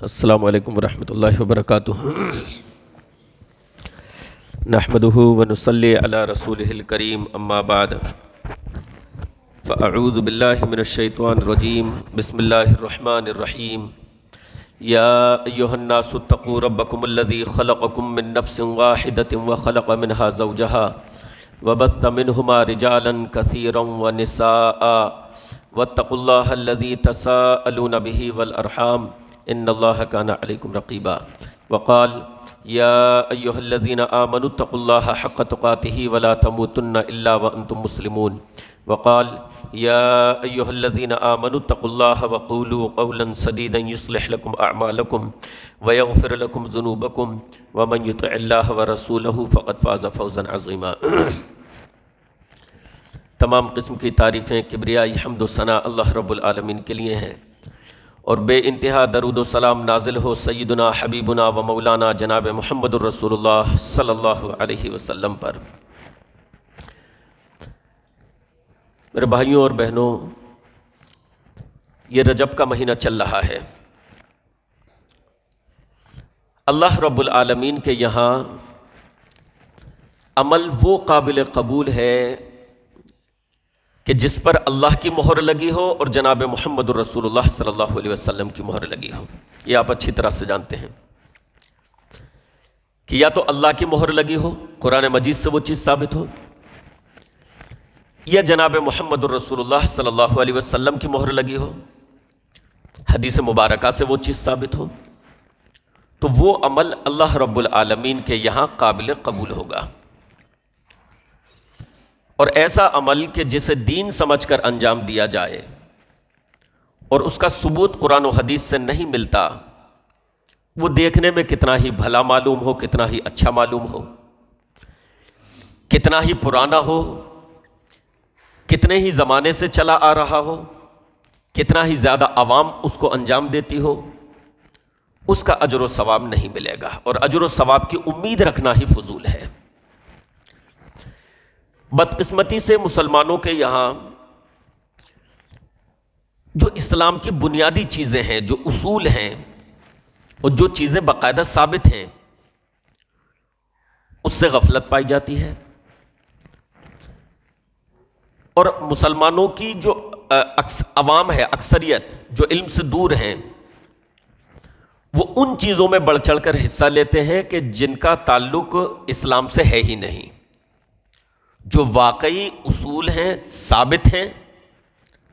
السلام علیکم ورحمۃ اللہ وبرکاتہ۔ نحمدہ ونصلی علی رسولہ الکریم، اما بعد فاعوذ باللہ من الشیطان الرجیم، بسم اللہ الرحمن الرحیم۔ یا ایہا الناس اتقوا ربکم الذی خلقکم من نفس واحدۃ وخلق منها زوجہا وبث منہما رجالا کثیرا ونساء واتقوا اللہ الذی تساءلون بہ والارحام ان اللہ کان علیکم رقیبا۔ وقال یا ایہا الذین آمنوا اتقوا اللہ حق تقاتہ ولا تموتن الا وانتم مسلمون۔ وقال یا ایہا الذین آمنوا اتقوا اللہ وقولوا قولا سدیدا یصلح لکم اعمالکم ویغفر لکم ذنوبکم ومن یطع اللہ ورسولہ فقد فاز فوزا عظیما۔ تمام قسم کی تعریفیں، کبریائی، حمد و ثنا اللہ رب العالمین کے لیے ہیں، اور بے انتہا درود و سلام نازل ہو سیدنا حبیبنا و مولانا جناب محمد الرسول اللہ صلی اللہ علیہ وسلم پر۔ میرے بھائیوں اور بہنوں، یہ رجب کا مہینہ چل رہا ہے۔ اللہ رب العالمین کے یہاں عمل وہ قابل قبول ہے کہ جس پر اللہ کی مہر لگی ہو اور جناب محمد الرسول اللہ صلی اللہ علیہ وسلم کی مہر لگی ہو۔ یہ آپ اچھی طرح سے جانتے ہیں کہ یا تو اللہ کی مہر لگی ہو، قرآن مجید سے وہ چیز ثابت ہو، یا جناب محمد الرسول اللہ صلی اللہ علیہ وسلم کی مہر لگی ہو، حدیث مبارکہ سے وہ چیز ثابت ہو، تو وہ عمل اللہ رب العالمین کے یہاں قابل قبول ہوگا۔ اور ایسا عمل کہ جسے دین سمجھ کر انجام دیا جائے اور اس کا ثبوت قرآن و حدیث سے نہیں ملتا، وہ دیکھنے میں کتنا ہی بھلا معلوم ہو، کتنا ہی اچھا معلوم ہو، کتنا ہی پرانا ہو، کتنے ہی زمانے سے چلا آ رہا ہو، کتنا ہی زیادہ عوام اس کو انجام دیتی ہو، اس کا اجر و ثواب نہیں ملے گا، اور اجر و ثواب کی امید رکھنا ہی فضول ہے۔ بدقسمتی سے مسلمانوں کے یہاں جو اسلام کی بنیادی چیزیں ہیں، جو اصول ہیں اور جو چیزیں باقاعدہ ثابت ہیں، اس سے غفلت پائی جاتی ہے، اور مسلمانوں کی جو عوام ہے، اکثریت جو علم سے دور ہیں، وہ ان چیزوں میں بڑھ چڑھ کر حصہ لیتے ہیں کہ جن کا تعلق اسلام سے ہے ہی نہیں۔ جو واقعی اصول ہیں، ثابت ہیں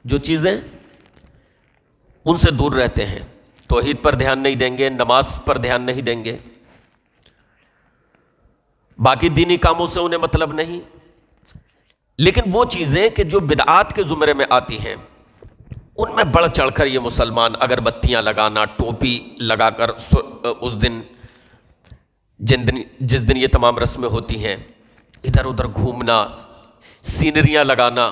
جو چیزیں، ان سے دور رہتے ہیں۔ توحید پر دھیان نہیں دیں گے، نماز پر دھیان نہیں دیں گے، باقی دینی کاموں سے انہیں مطلب نہیں۔ لیکن وہ چیزیں کہ جو بدعات کے زمرے میں آتی ہیں، ان میں بڑھ چڑھ کر یہ مسلمان اگربتیاں لگانا، ٹوپی لگا کر اس دن جس دن یہ تمام رسمیں ہوتی ہیں، ادھر ادھر گھومنا، سینریاں لگانا،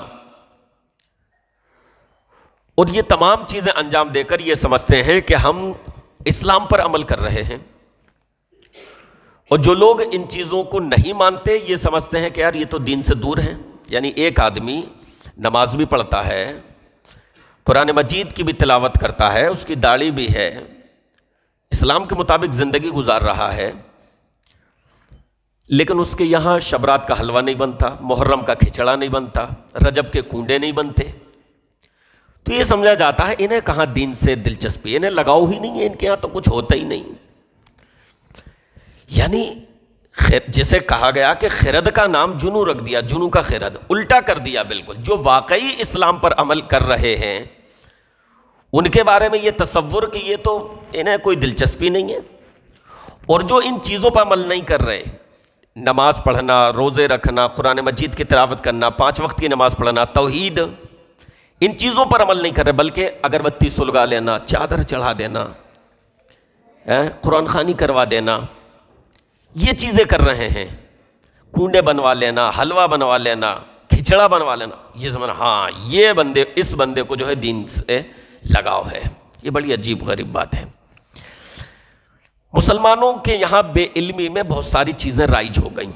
اور یہ تمام چیزیں انجام دے کر یہ سمجھتے ہیں کہ ہم اسلام پر عمل کر رہے ہیں۔ اور جو لوگ ان چیزوں کو نہیں مانتے، یہ سمجھتے ہیں کہ یار یہ تو دین سے دور ہیں۔ یعنی ایک آدمی نماز بھی پڑھتا ہے، قرآن مجید کی بھی تلاوت کرتا ہے، اس کی داڑھی بھی ہے، اسلام کے مطابق زندگی گزار رہا ہے، لیکن اس کے یہاں شب رات کا حلوہ نہیں بنتا، محرم کا کھچڑا نہیں بنتا، رجب کے کنڈے نہیں بنتے، تو یہ سمجھا جاتا ہے انہیں کہاں دین سے دلچسپی، انہیں لگاؤ ہی نہیں ہے، ان کے یہاں تو کچھ ہوتا ہی نہیں۔ یعنی جسے کہا گیا کہ خرد کا نام جنو رکھ دیا، جنو کا خرد، الٹا کر دیا بالکل۔ جو واقعی اسلام پر عمل کر رہے ہیں ان کے بارے میں یہ تصور کہ یہ تو انہیں کوئی دلچسپی نہیں ہے، اور جو ان چیزوں پر عمل نہیں کر رہے، نماز پڑھنا، روزے رکھنا، قرآن مجید کی تلاوت کرنا، 5 وقت کی نماز پڑھنا، توحید، ان چیزوں پر عمل نہیں کر رہے، بلکہ اگربتی سلگا لینا، چادر چڑھا دینا، قرآن خوانی کروا دینا، یہ چیزیں کر رہے ہیں، کنڈے بنوا لینا، حلوہ بنوا لینا، کھچڑا بنوا لینا، یہ زمانہ ہاں یہ اس بندے کو جو ہے دین سے لگاؤ ہے۔ یہ بڑی عجیب غریب بات ہے۔ مسلمانوں کے یہاں بے علمی میں بہت ساری چیزیں رائج ہو گئیں،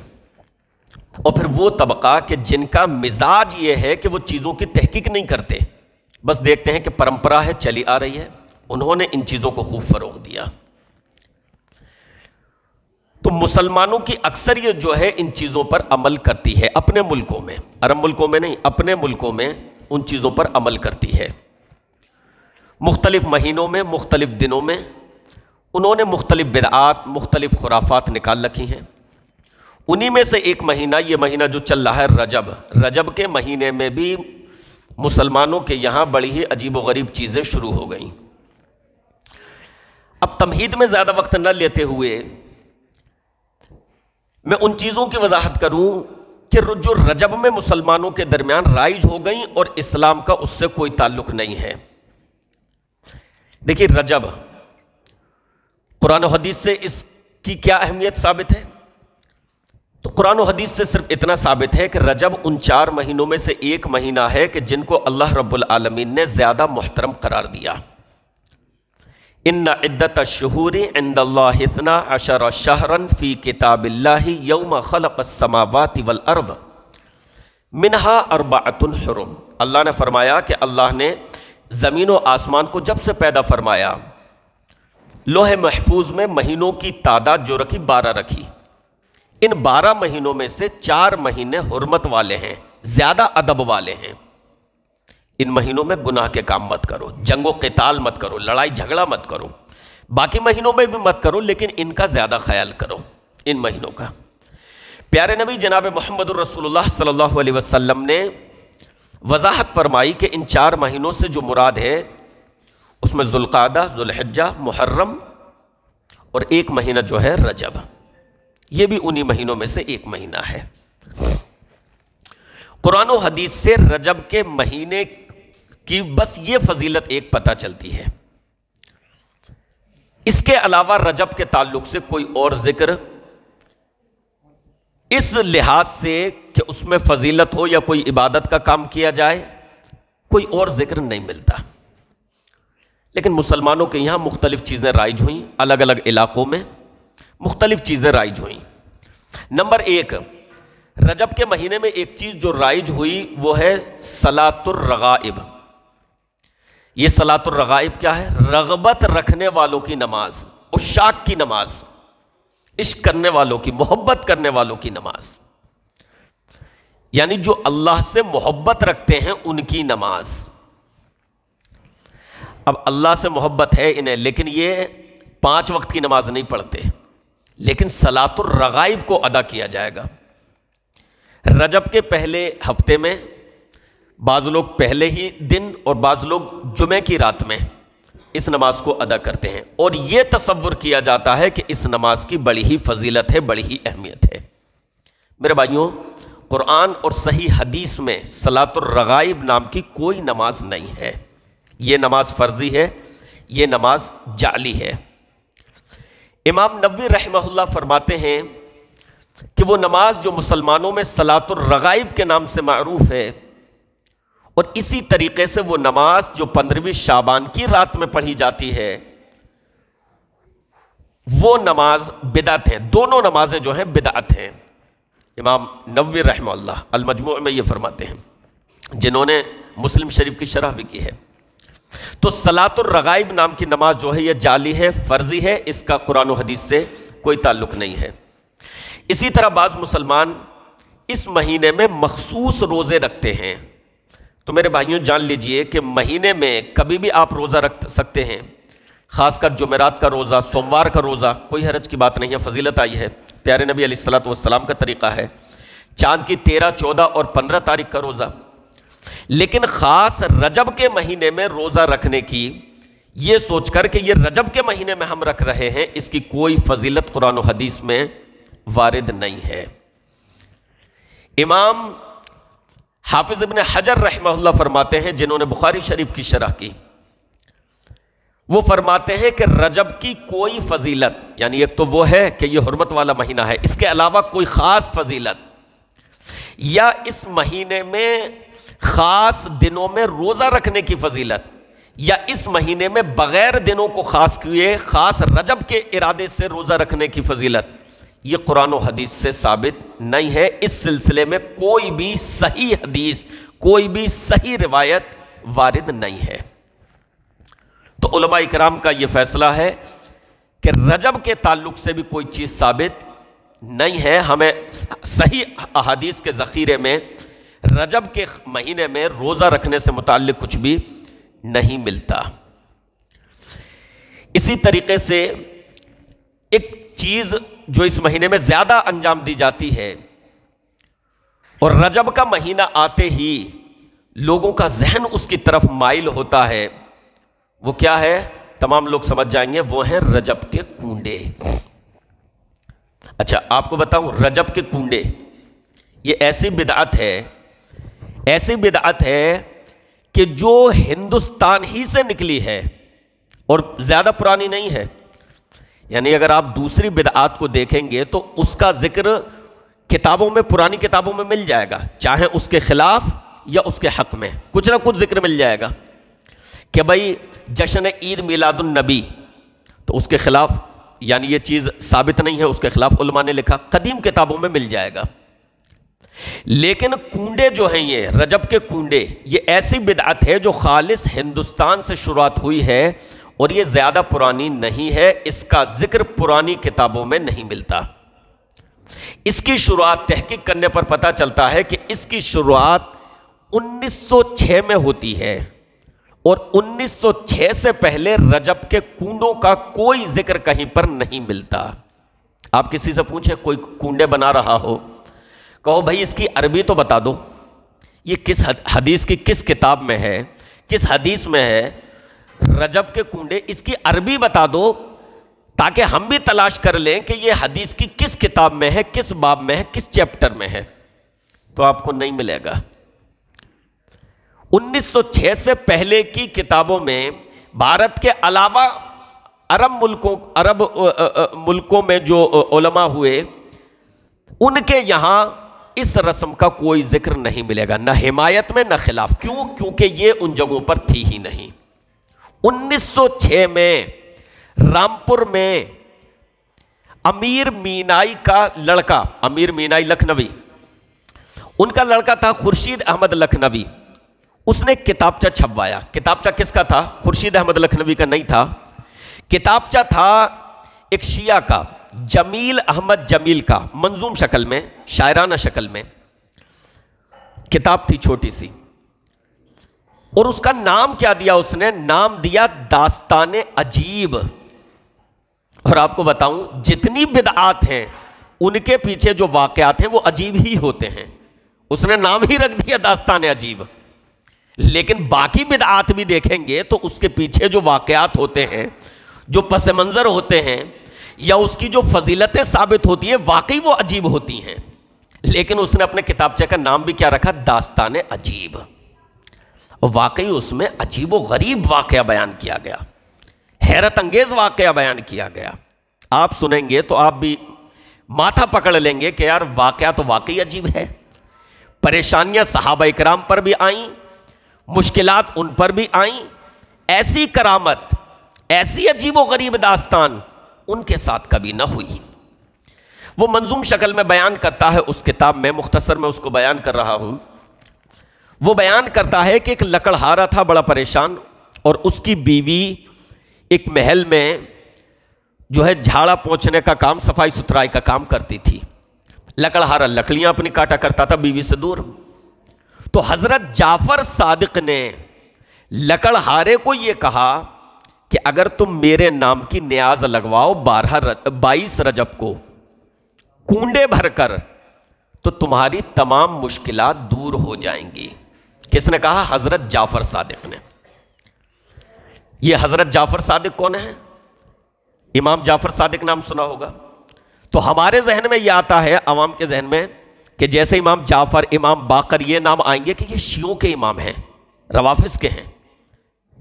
اور پھر وہ طبقہ کہ جن کا مزاج یہ ہے کہ وہ چیزوں کی تحقیق نہیں کرتے، بس دیکھتے ہیں کہ پرمپرا ہے، چلی آ رہی ہے، انہوں نے ان چیزوں کو خوب فروغ دیا۔ تو مسلمانوں کی اکثریت جو ہے ان چیزوں پر عمل کرتی ہے، اپنے ملکوں میں، عرب ملکوں میں نہیں، اپنے ملکوں میں ان چیزوں پر عمل کرتی ہے۔ مختلف مہینوں میں، مختلف دنوں میں انہوں نے مختلف بدعات، مختلف خرافات نکال رکھی ہیں۔ انہی میں سے ایک مہینہ، یہ مہینہ جو چل رہا ہے رجب، رجب کے مہینے میں بھی مسلمانوں کے یہاں بڑی ہی عجیب و غریب چیزیں شروع ہو گئیں۔ اب تمہید میں زیادہ وقت نہ لیتے ہوئے میں ان چیزوں کی وضاحت کروں کہ جو رجب میں مسلمانوں کے درمیان رائج ہو گئیں اور اسلام کا اس سے کوئی تعلق نہیں ہے۔ دیکھیے رجب، قرآن و حدیث سے اس کی کیا اہمیت ثابت ہے؟ تو قرآن و حدیث سے صرف اتنا ثابت ہے کہ رجب ان 4 مہینوں میں سے ایک مہینہ ہے کہ جن کو اللہ رب العالمین نے زیادہ محترم قرار دیا۔ ان عدت الشہور عند اللہ 12 شہرا فی کتاب اللہ یوم خلق السماوات والارض منہا 4 حرم۔ اللہ نے فرمایا کہ اللہ نے زمین و آسمان کو جب سے پیدا فرمایا، لوح محفوظ میں مہینوں کی تعداد جو رکھی 12 رکھی۔ ان 12 مہینوں میں سے 4 مہینے حرمت والے ہیں، زیادہ ادب والے ہیں۔ ان مہینوں میں گناہ کے کام مت کرو، جنگ و قتال مت کرو، لڑائی جھگڑا مت کرو، باقی مہینوں میں بھی مت کرو لیکن ان کا زیادہ خیال کرو، ان مہینوں کا۔ پیارے نبی جناب محمد الرسول اللہ صلی اللہ علیہ وسلم نے وضاحت فرمائی کہ ان 4 مہینوں سے جو مراد ہے اس میں ذوالقعدہ، ذوالحجہ، محرم اور ایک مہینہ جو ہے رجب، یہ بھی انہی مہینوں میں سے ایک مہینہ ہے۔ قرآن و حدیث سے رجب کے مہینے کی بس یہ فضیلت ایک پتہ چلتی ہے، اس کے علاوہ رجب کے تعلق سے کوئی اور ذکر اس لحاظ سے کہ اس میں فضیلت ہو یا کوئی عبادت کا کام کیا جائے، کوئی اور ذکر نہیں ملتا۔ لیکن مسلمانوں کے یہاں مختلف چیزیں رائج ہوئیں، الگ الگ علاقوں میں مختلف چیزیں رائج ہوئیں۔ نمبر 1، رجب کے مہینے میں ایک چیز جو رائج ہوئی وہ ہے صلاۃ الرغائب۔ یہ صلاۃ الرغائب کیا ہے؟ رغبت رکھنے والوں کی نماز، عشاق کی نماز، عشق کرنے والوں کی، محبت کرنے والوں کی نماز، یعنی جو اللہ سے محبت رکھتے ہیں ان کی نماز۔ اب اللہ سے محبت ہے انہیں لیکن یہ 5 وقت کی نماز نہیں پڑھتے، لیکن صلاۃ الرغائب کو ادا کیا جائے گا۔ رجب کے پہلے ہفتے میں بعض لوگ پہلے ہی دن اور بعض لوگ جمعے کی رات میں اس نماز کو ادا کرتے ہیں، اور یہ تصور کیا جاتا ہے کہ اس نماز کی بڑی ہی فضیلت ہے، بڑی ہی اہمیت ہے۔ میرے بھائیوں، قرآن اور صحیح حدیث میں صلاۃ الرغائب نام کی کوئی نماز نہیں ہے۔ یہ نماز فرضی ہے، یہ نماز جعلی ہے۔ امام نووی رحمہ اللہ فرماتے ہیں کہ وہ نماز جو مسلمانوں میں صلاۃ الرغائب کے نام سے معروف ہے، اور اسی طریقے سے وہ نماز جو 15ویں شعبان کی رات میں پڑھی جاتی ہے، وہ نماز بدعت ہے۔ دونوں نمازیں جو ہیں بدعت ہیں۔ امام نووی رحمہ اللہ المجموع میں یہ فرماتے ہیں، جنہوں نے مسلم شریف کی شرح بھی کی ہے۔ تو صلاۃ الرغائب نام کی نماز جو ہے یہ جعلی ہے، فرضی ہے، اس کا قرآن و حدیث سے کوئی تعلق نہیں ہے۔ اسی طرح بعض مسلمان اس مہینے میں مخصوص روزے رکھتے ہیں۔ تو میرے بھائیوں جان لیجئے کہ مہینے میں کبھی بھی آپ روزہ رکھ سکتے ہیں، خاص کر جمعرات کا روزہ، سوموار کا روزہ، کوئی حرج کی بات نہیں ہے، فضیلت آئی ہے۔ پیارے نبی علیہ الصلوۃ والسلام کا طریقہ ہے چاند کی 13، 14 اور 15 تاریخ کا روزہ۔ لیکن خاص رجب کے مہینے میں روزہ رکھنے کی، یہ سوچ کر کہ یہ رجب کے مہینے میں ہم رکھ رہے ہیں، اس کی کوئی فضیلت قرآن و حدیث میں وارد نہیں ہے۔ امام حافظ ابن حجر رحمہ اللہ فرماتے ہیں، جنہوں نے بخاری شریف کی شرح کی، وہ فرماتے ہیں کہ رجب کی کوئی فضیلت، یعنی ایک تو وہ ہے کہ یہ حرمت والا مہینہ ہے، اس کے علاوہ کوئی خاص فضیلت یا اس مہینے میں خاص دنوں میں روزہ رکھنے کی فضیلت، یا اس مہینے میں بغیر دنوں کو خاص کیے خاص رجب کے ارادے سے روزہ رکھنے کی فضیلت، یہ قرآن و حدیث سے ثابت نہیں ہے۔ اس سلسلے میں کوئی بھی صحیح حدیث، کوئی بھی صحیح روایت وارد نہیں ہے۔ تو علماء اکرام کا یہ فیصلہ ہے کہ رجب کے تعلق سے بھی کوئی چیز ثابت نہیں ہے. ہمیں صحیح احادیث کے ذخیرے میں رجب کے مہینے میں روزہ رکھنے سے متعلق کچھ بھی نہیں ملتا. اسی طریقے سے ایک چیز جو اس مہینے میں زیادہ انجام دی جاتی ہے اور رجب کا مہینہ آتے ہی لوگوں کا ذہن اس کی طرف مائل ہوتا ہے، وہ کیا ہے؟ تمام لوگ سمجھ جائیں گے، وہ ہیں رجب کے کنڈے. اچھا آپ کو بتاؤں، رجب کے کنڈے یہ ایسی بدعت ہے کہ جو ہندوستان ہی سے نکلی ہے اور زیادہ پرانی نہیں ہے. یعنی اگر آپ دوسری بدعات کو دیکھیں گے تو اس کا ذکر کتابوں میں، پرانی کتابوں میں مل جائے گا، چاہے اس کے خلاف یا اس کے حق میں کچھ نہ کچھ ذکر مل جائے گا کہ بھائی جشن عید میلاد النبی، تو اس کے خلاف، یعنی یہ چیز ثابت نہیں ہے، اس کے خلاف علماء نے لکھا، قدیم کتابوں میں مل جائے گا. لیکن کنڈے جو ہیں، یہ رجب کے کنڈے، یہ ایسی بدعت ہے جو خالص ہندوستان سے شروعات ہوئی ہے اور یہ زیادہ پرانی نہیں ہے. اس کا ذکر پرانی کتابوں میں نہیں ملتا. اس کی شروعات تحقیق کرنے پر پتہ چلتا ہے کہ اس کی شروعات 1906 میں ہوتی ہے اور 1906 سے پہلے رجب کے کنڈوں کا کوئی ذکر کہیں پر نہیں ملتا. آپ کسی سے پوچھیں کوئی کنڈے بنا رہا ہو، کہو بھائی اس کی عربی تو بتا دو، یہ کس حدیث کی کس کتاب میں ہے، کس حدیث میں ہے رجب کے کنڈے، اس کی عربی بتا دو تاکہ ہم بھی تلاش کر لیں کہ یہ حدیث کی کس کتاب میں ہے، کس باب میں ہے، کس چیپٹر میں ہے. تو آپ کو نہیں ملے گا. 1906 سے پہلے کی کتابوں میں بھارت کے علاوہ عرب ملکوں میں جو علماء ہوئے، ان کے یہاں اس رسم کا کوئی ذکر نہیں ملے گا، نہ حمایت میں نہ خلاف. کیوں؟ کیونکہ یہ ان جگہوں پر تھی ہی نہیں. 1906 میں رامپور میں امیر مینائی کا لڑکا، امیر مینائی لکھنوی، ان کا لڑکا تھا خورشید احمد لکھنوی. اس نے کتابچہ چھپوایا. کتابچہ کس کا تھا؟ خورشید احمد لکھنوی کا نہیں تھا. کتابچہ تھا ایک شیعہ کا، جمیل احمد جمیل کا، منظوم شکل میں، شاعرانہ شکل میں کتاب تھی چھوٹی سی. اور اس کا نام کیا دیا؟ اس نے نام دیا داستان عجیب. اور آپ کو بتاؤں جتنی بدعات ہیں ان کے پیچھے جو واقعات ہیں وہ عجیب ہی ہوتے ہیں. اس نے نام ہی رکھ دیا داستان عجیب، لیکن باقی بدعات بھی دیکھیں گے تو اس کے پیچھے جو واقعات ہوتے ہیں، جو پس منظر ہوتے ہیں، یا اس کی جو فضیلتیں ثابت ہوتی ہیں، واقعی وہ عجیب ہوتی ہیں. لیکن اس نے اپنے کتابچے کا نام بھی کیا رکھا؟ داستان عجیب. اور واقعی اس میں عجیب و غریب واقعہ بیان کیا گیا، حیرت انگیز واقعہ بیان کیا گیا. آپ سنیں گے تو آپ بھی ماتھا پکڑ لیں گے کہ یار واقعہ تو واقعی عجیب ہے. پریشانیاں صحابہ اکرام پر بھی آئیں، مشکلات ان پر بھی آئیں، ایسی کرامت، ایسی عجیب و غریب داستان ان کے ساتھ کبھی نہ ہوئی. وہ منظوم شکل میں بیان کرتا ہے اس کتاب میں، مختصر میں اس کو بیان کر رہا ہوں. وہ بیان کرتا ہے کہ ایک لکڑہارا تھا بڑا پریشان، اور اس کی بیوی ایک محل میں جو ہے جھاڑا پونچھنے کا کام، صفائی ستھرائی کا کام کرتی تھی. لکڑہارا لکڑیاں اپنی کاٹا کرتا تھا بیوی سے دور. تو حضرت جعفر صادق نے لکڑہارے کو یہ کہا کہ اگر تم میرے نام کی نیاز لگواؤ 22 رجب کو کنڈے بھر کر تو تمہاری تمام مشکلات دور ہو جائیں گی. کس نے کہا؟ حضرت جعفر صادق نے. یہ حضرت جعفر صادق کون ہے؟ امام جعفر صادق نام سنا ہوگا. تو ہمارے ذہن میں یہ آتا ہے، عوام کے ذہن میں، کہ جیسے امام جعفر، امام باقر، یہ نام آئیں گے کہ یہ شیعوں کے امام ہیں، روافظ کے ہیں.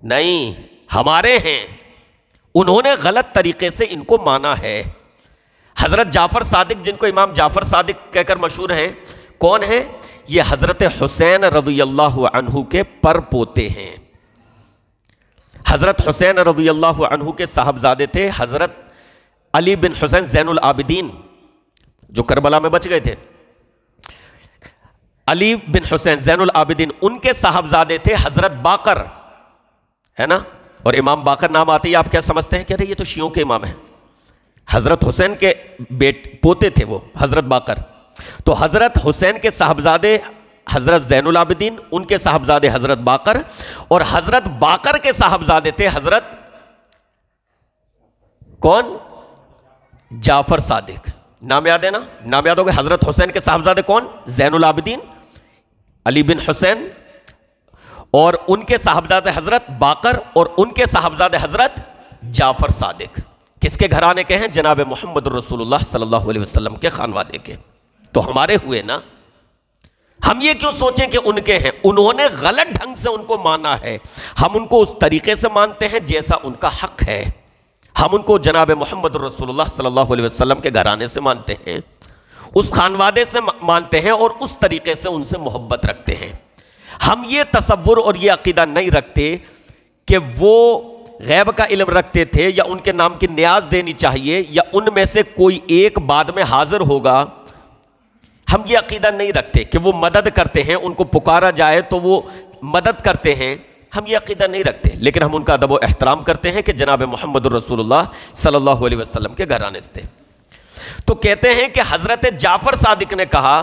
نہیں، ہمارے ہیں. انہوں نے غلط طریقے سے ان کو مانا ہے. حضرت جعفر صادق، جن کو امام جعفر صادق کہہ کر مشہور ہیں، کون ہیں؟ یہ حضرت حسین رضی اللہ عنہ کے پر پوتے ہیں. حضرت حسین رضی اللہ عنہ کے صاحبزادے تھے حضرت علی بن حسین زین العابدین، جو کربلا میں بچ گئے تھے. علی بن حسین زین العابدین، ان کے صاحبزادے تھے حضرت باقر، ہے نا، اور امام باقر نام آتے ہی آپ کیا سمجھتے ہیں کہ ارے یہ تو شیعوں کے امام ہیں. حضرت حسین کے پوتے تھے وہ حضرت باقر. تو حضرت حسین کے صاحبزادے حضرت زین العابدین، ان کے صاحبزادے حضرت باقر، اور حضرت باقر کے صاحبزادے تھے حضرت کون؟ جعفر صادق. نام یاد ہے نا؟ نام یاد ہوگا. حضرت حسین کے صاحبزادے کون؟ زین العابدین، علی بن حسین، اور ان کے صاحبزادے حضرت باقر، اور ان کے صاحبزادے حضرت جعفر صادق. کس کے گھرانے کے ہیں؟ جناب محمد رسول اللہ صلی اللہ علیہ وسلم کے خانوادے کے. تو ہمارے ہوئے نا. ہم یہ کیوں سوچیں کہ ان کے ہیں؟ انہوں نے غلط ڈھنگ سے ان کو مانا ہے. ہم ان کو اس طریقے سے مانتے ہیں جیسا ان کا حق ہے. ہم ان کو جناب محمد رسول اللہ صلی اللہ علیہ وسلم کے گھرانے سے مانتے ہیں، اس خانوادے سے مانتے ہیں، اور اس طریقے سے ان سے محبت رکھتے ہیں. ہم یہ تصور اور یہ عقیدہ نہیں رکھتے کہ وہ غیب کا علم رکھتے تھے، یا ان کے نام کی نیاز دینی چاہیے، یا ان میں سے کوئی ایک بعد میں حاضر ہوگا. ہم یہ عقیدہ نہیں رکھتے کہ وہ مدد کرتے ہیں، ان کو پکارا جائے تو وہ مدد کرتے ہیں. ہم یہ عقیدہ نہیں رکھتے، لیکن ہم ان کا ادب و احترام کرتے ہیں کہ جناب محمد رسول اللہ صلی اللہ علیہ وسلم کے گھرانے سے تھے. تو کہتے ہیں کہ حضرت جعفر صادق نے کہا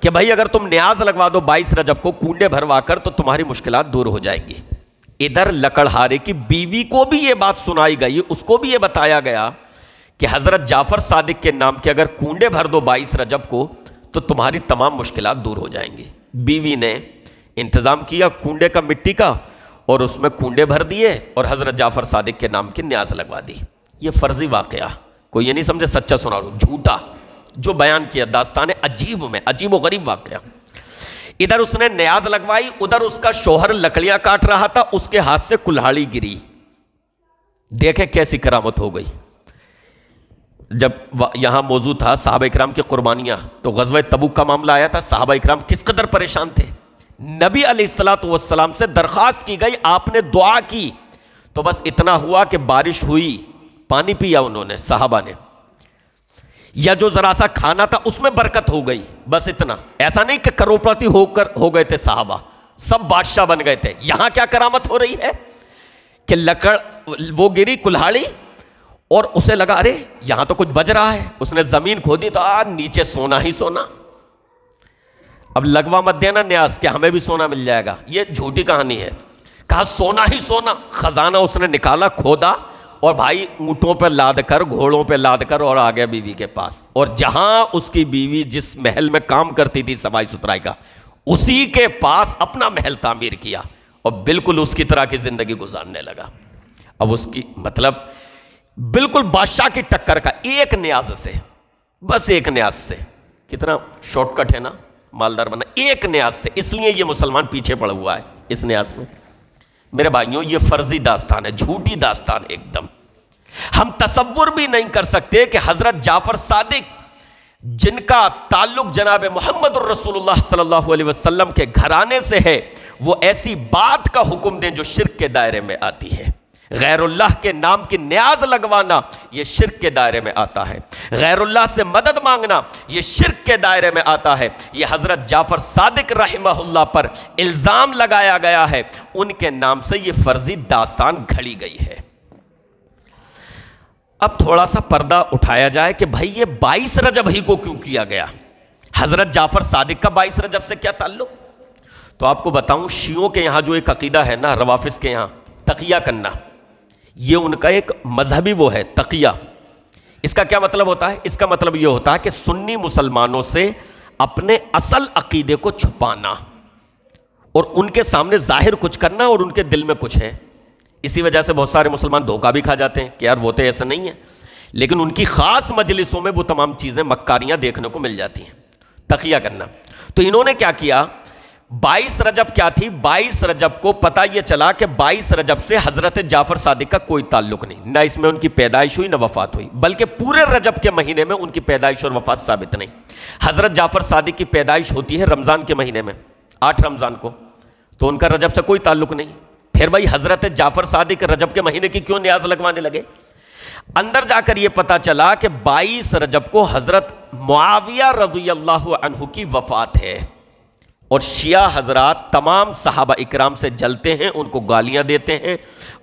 کہ بھائی اگر تم نیاز لگوا دو 22 رجب کو کنڈے بھروا کر تو تمہاری مشکلات دور ہو جائیں گی. ادھر لکڑہارے کی بیوی کو بھی یہ بات سنائی گئی، اس کو بھی یہ بتایا گیا کہ حضرت جعفر صادق کے نام کے اگر کنڈے بھر دو 22 رجب کو تو تمہاری تمام مشکلات دور ہو جائیں گی. بیوی نے انتظام کیا کنڈے کا، مٹی کا، اور اس میں کنڈے بھر دیے اور حضرت جعفر صادق کے نام کی نیاز لگوا دی. یہ فرضی واقعہ، کوئی یہ نہیں سمجھے سچا سنا رہا ہوں، جھوٹا جو بیان کیا، داستان عجیب میں عجیب و غریب واقعہ. ادھر اس نے نیاز لگوائی، ادھر اس کا شوہر لکڑیاں کاٹ رہا تھا، اس کے ہاتھ سے کلہاڑی گری. دیکھیں کیسی کرامت ہو گئی. جب یہاں موضوع تھا صحابہ اکرام کی قربانیاں، تو غزوہ تبوک کا معاملہ آیا تھا. صحابہ اکرام کس قدر پریشان تھے. نبی علیہ الصلوۃ والسلام سے درخواست کی گئی، آپ نے دعا کی تو بس اتنا ہوا کہ بارش ہوئی، پانی پیا انہوں نے صحابہ نے، یا جو ذرا سا کھانا تھا اس میں برکت ہو گئی، بس اتنا. ایسا نہیں کہ کروڑپتی ہو گئے تھے صحابہ، سب بادشاہ بن گئے تھے. یہاں کیا کرامت ہو رہی ہے کہ لکڑ وہ گری کلہاڑی اور اسے لگا ارے یہاں تو کچھ بج رہا ہے، اس نے زمین کھودی تو نیچے سونا ہی سونا. اب لگوا مت دینا نیاز کہ ہمیں بھی سونا مل جائے گا، یہ جھوٹی کہانی ہے. کہا سونا ہی سونا. خزانہ اس نے نکالا، کھودا، اور بھائی اونٹوں پہ لاد کر، گھوڑوں پہ لاد کر، اور آ گیا بیوی کے پاس. اور جہاں اس کی بیوی جس محل میں کام کرتی تھی صفائی ستھرائی کا، اسی کے پاس اپنا محل تعمیر کیا اور بالکل اس کی طرح کی زندگی گزارنے لگا. اب اس کی مطلب بالکل بادشاہ کی ٹکر کا، ایک نیاز سے، بس ایک نیاز سے. کتنا شارٹ کٹ ہے نا مالدار بنا، ایک نیاز سے. اس لیے یہ مسلمان پیچھے پڑا ہوا ہے اس نیاز میں. میرے بھائیوں یہ فرضی داستان ہے، جھوٹی داستان ایک دم. ہم تصور بھی نہیں کر سکتے کہ حضرت جعفر صادق جن کا تعلق جناب محمد الرسول اللہ صلی اللہ علیہ وسلم کے گھرانے سے ہے، وہ ایسی بات کا حکم دیں جو شرک کے دائرے میں آتی ہے. غیر اللہ کے نام کی نیاز لگوانا یہ شرک کے دائرے میں آتا ہے. غیر اللہ سے مدد مانگنا یہ شرک کے دائرے میں آتا ہے. یہ حضرت جعفر صادق رحمہ اللہ پر الزام لگایا گیا ہے، ان کے نام سے یہ فرضی داستان گھڑی گئی ہے. اب تھوڑا سا پردہ اٹھایا جائے کہ بھائی یہ 22 رجب ہی کو کیوں کیا گیا؟ حضرت جعفر صادق کا 22 رجب سے کیا تعلق؟ تو آپ کو بتاؤں، شیعوں کے یہاں جو ایک عقیدہ ہے نا، روافظ کے یہاں تقیہ کرنا، یہ ان کا ایک مذہبی وہ ہے تقیہ. اس کا کیا مطلب ہوتا ہے؟ اس کا مطلب یہ ہوتا ہے کہ سنی مسلمانوں سے اپنے اصل عقیدے کو چھپانا اور ان کے سامنے ظاہر کچھ کرنا اور ان کے دل میں کچھ ہے. اسی وجہ سے بہت سارے مسلمان دھوکہ بھی کھا جاتے ہیں کہ یار وہ تو ایسا نہیں ہے، لیکن ان کی خاص مجلسوں میں وہ تمام چیزیں مکاریاں دیکھنے کو مل جاتی ہیں. تقیہ کرنا. تو انہوں نے کیا کیا، 22 رجب کیا تھی؟ 22 رجب کو پتہ یہ چلا کہ 22 رجب سے حضرت جعفر صادق کا کوئی تعلق نہیں، نہ اس میں ان کی پیدائش ہوئی نہ وفات ہوئی، بلکہ پورے رجب کے مہینے میں ان کی پیدائش اور وفات ثابت نہیں. حضرت جعفر صادق کی پیدائش ہوتی ہے رمضان کے مہینے میں، 8 رمضان کو، تو ان کا رجب سے کوئی تعلق نہیں. پھر بھائی حضرت جعفر صادق رجب کے مہینے کی کیوں نیاز لگوانے لگے؟ اندر جا کر یہ پتہ چلا کہ 22 رجب کو حضرت معاویہ رضی اللہ عنہ کی وفات ہے. اور شیعہ حضرات تمام صحابہ اکرام سے جلتے ہیں، ان کو گالیاں دیتے ہیں،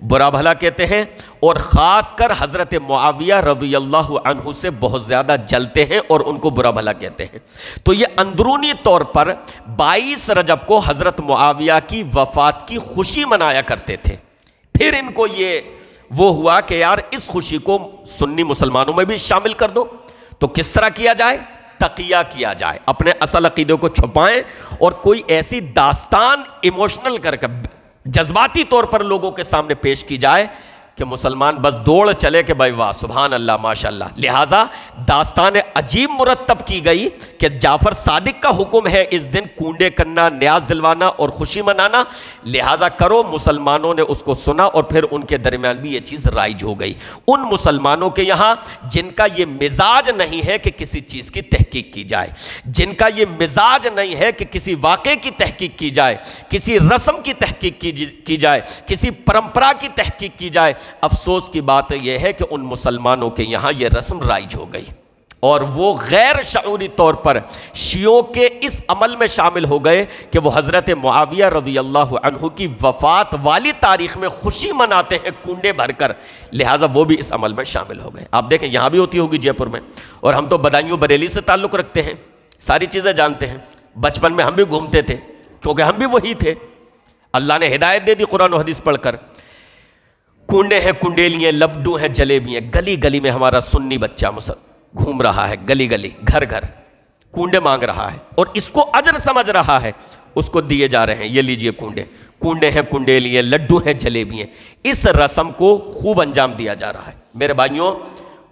برا بھلا کہتے ہیں، اور خاص کر حضرت معاویہ رضی اللہ عنہ سے بہت زیادہ جلتے ہیں اور ان کو برا بھلا کہتے ہیں۔ تو یہ اندرونی طور پر 22 رجب کو حضرت معاویہ کی وفات کی خوشی منایا کرتے تھے۔ پھر ان کو یہ وہ ہوا کہ یار اس خوشی کو سنی مسلمانوں میں بھی شامل کر دو، تو کس طرح کیا جائے؟ تقیہ کیا جائے، اپنے اصل عقیدے کو چھپائیں اور کوئی ایسی داستان ایموشنل کر کے جذباتی طور پر لوگوں کے سامنے پیش کی جائے کہ مسلمان بس دوڑ چلے کہ بھائی واہ سبحان اللہ ماشاءاللہ۔ لہٰذا داستان عجیب مرتب کی گئی کہ جعفر صادق کا حکم ہے اس دن کنڈے کرنا، نیاز دلوانا اور خوشی منانا، لہٰذا کرو۔ مسلمانوں نے اس کو سنا اور پھر ان کے درمیان بھی یہ چیز رائج ہو گئی۔ ان مسلمانوں کے یہاں جن کا یہ مزاج نہیں ہے کہ کسی چیز کی تحقیق کی جائے، جن کا یہ مزاج نہیں ہے کہ کسی واقعے کی تحقیق کی جائے، کسی رسم کی تحقیق کی جائے، کسی پرمپرا کی تحقیق کی جائے، افسوس کی بات یہ ہے کہ ان مسلمانوں کے یہاں یہ رسم رائج ہو گئی اور وہ غیر شعوری طور پر شیعوں کے اس عمل میں شامل ہو گئے کہ وہ حضرت معاویہ رضی اللہ عنہ کی وفات والی تاریخ میں خوشی مناتے ہیں کنڈے بھر کر، لہٰذا وہ بھی اس عمل میں شامل ہو گئے۔ آپ دیکھیں یہاں بھی ہوتی ہوگی جے پور میں، اور ہم تو بدایوں بریلی سے تعلق رکھتے ہیں، ساری چیزیں جانتے ہیں، بچپن میں ہم بھی گھومتے تھے کیونکہ ہم بھی وہی تھے، اللہ نے ہدایت دے دی قرآن و حدیث پڑھ کر۔ کنڈے ہیں، کنڈیلیاں، لبڈو ہیں، جلیبیاں، گلی گلی میں ہمارا سنی بچہ گھوم رہا ہے، گلی گلی گھر گھر کنڈے مانگ رہا ہے اور اس کو اجر سمجھ رہا ہے، اس کو دیے جا رہے ہیں، یہ لیجئے کنڈے، کنڈے ہیں، کنڈیلیاں، لڈو ہیں، جلیبیاں۔ اس رسم کو خوب انجام دیا جا رہا ہے۔ میرے بھائیوں،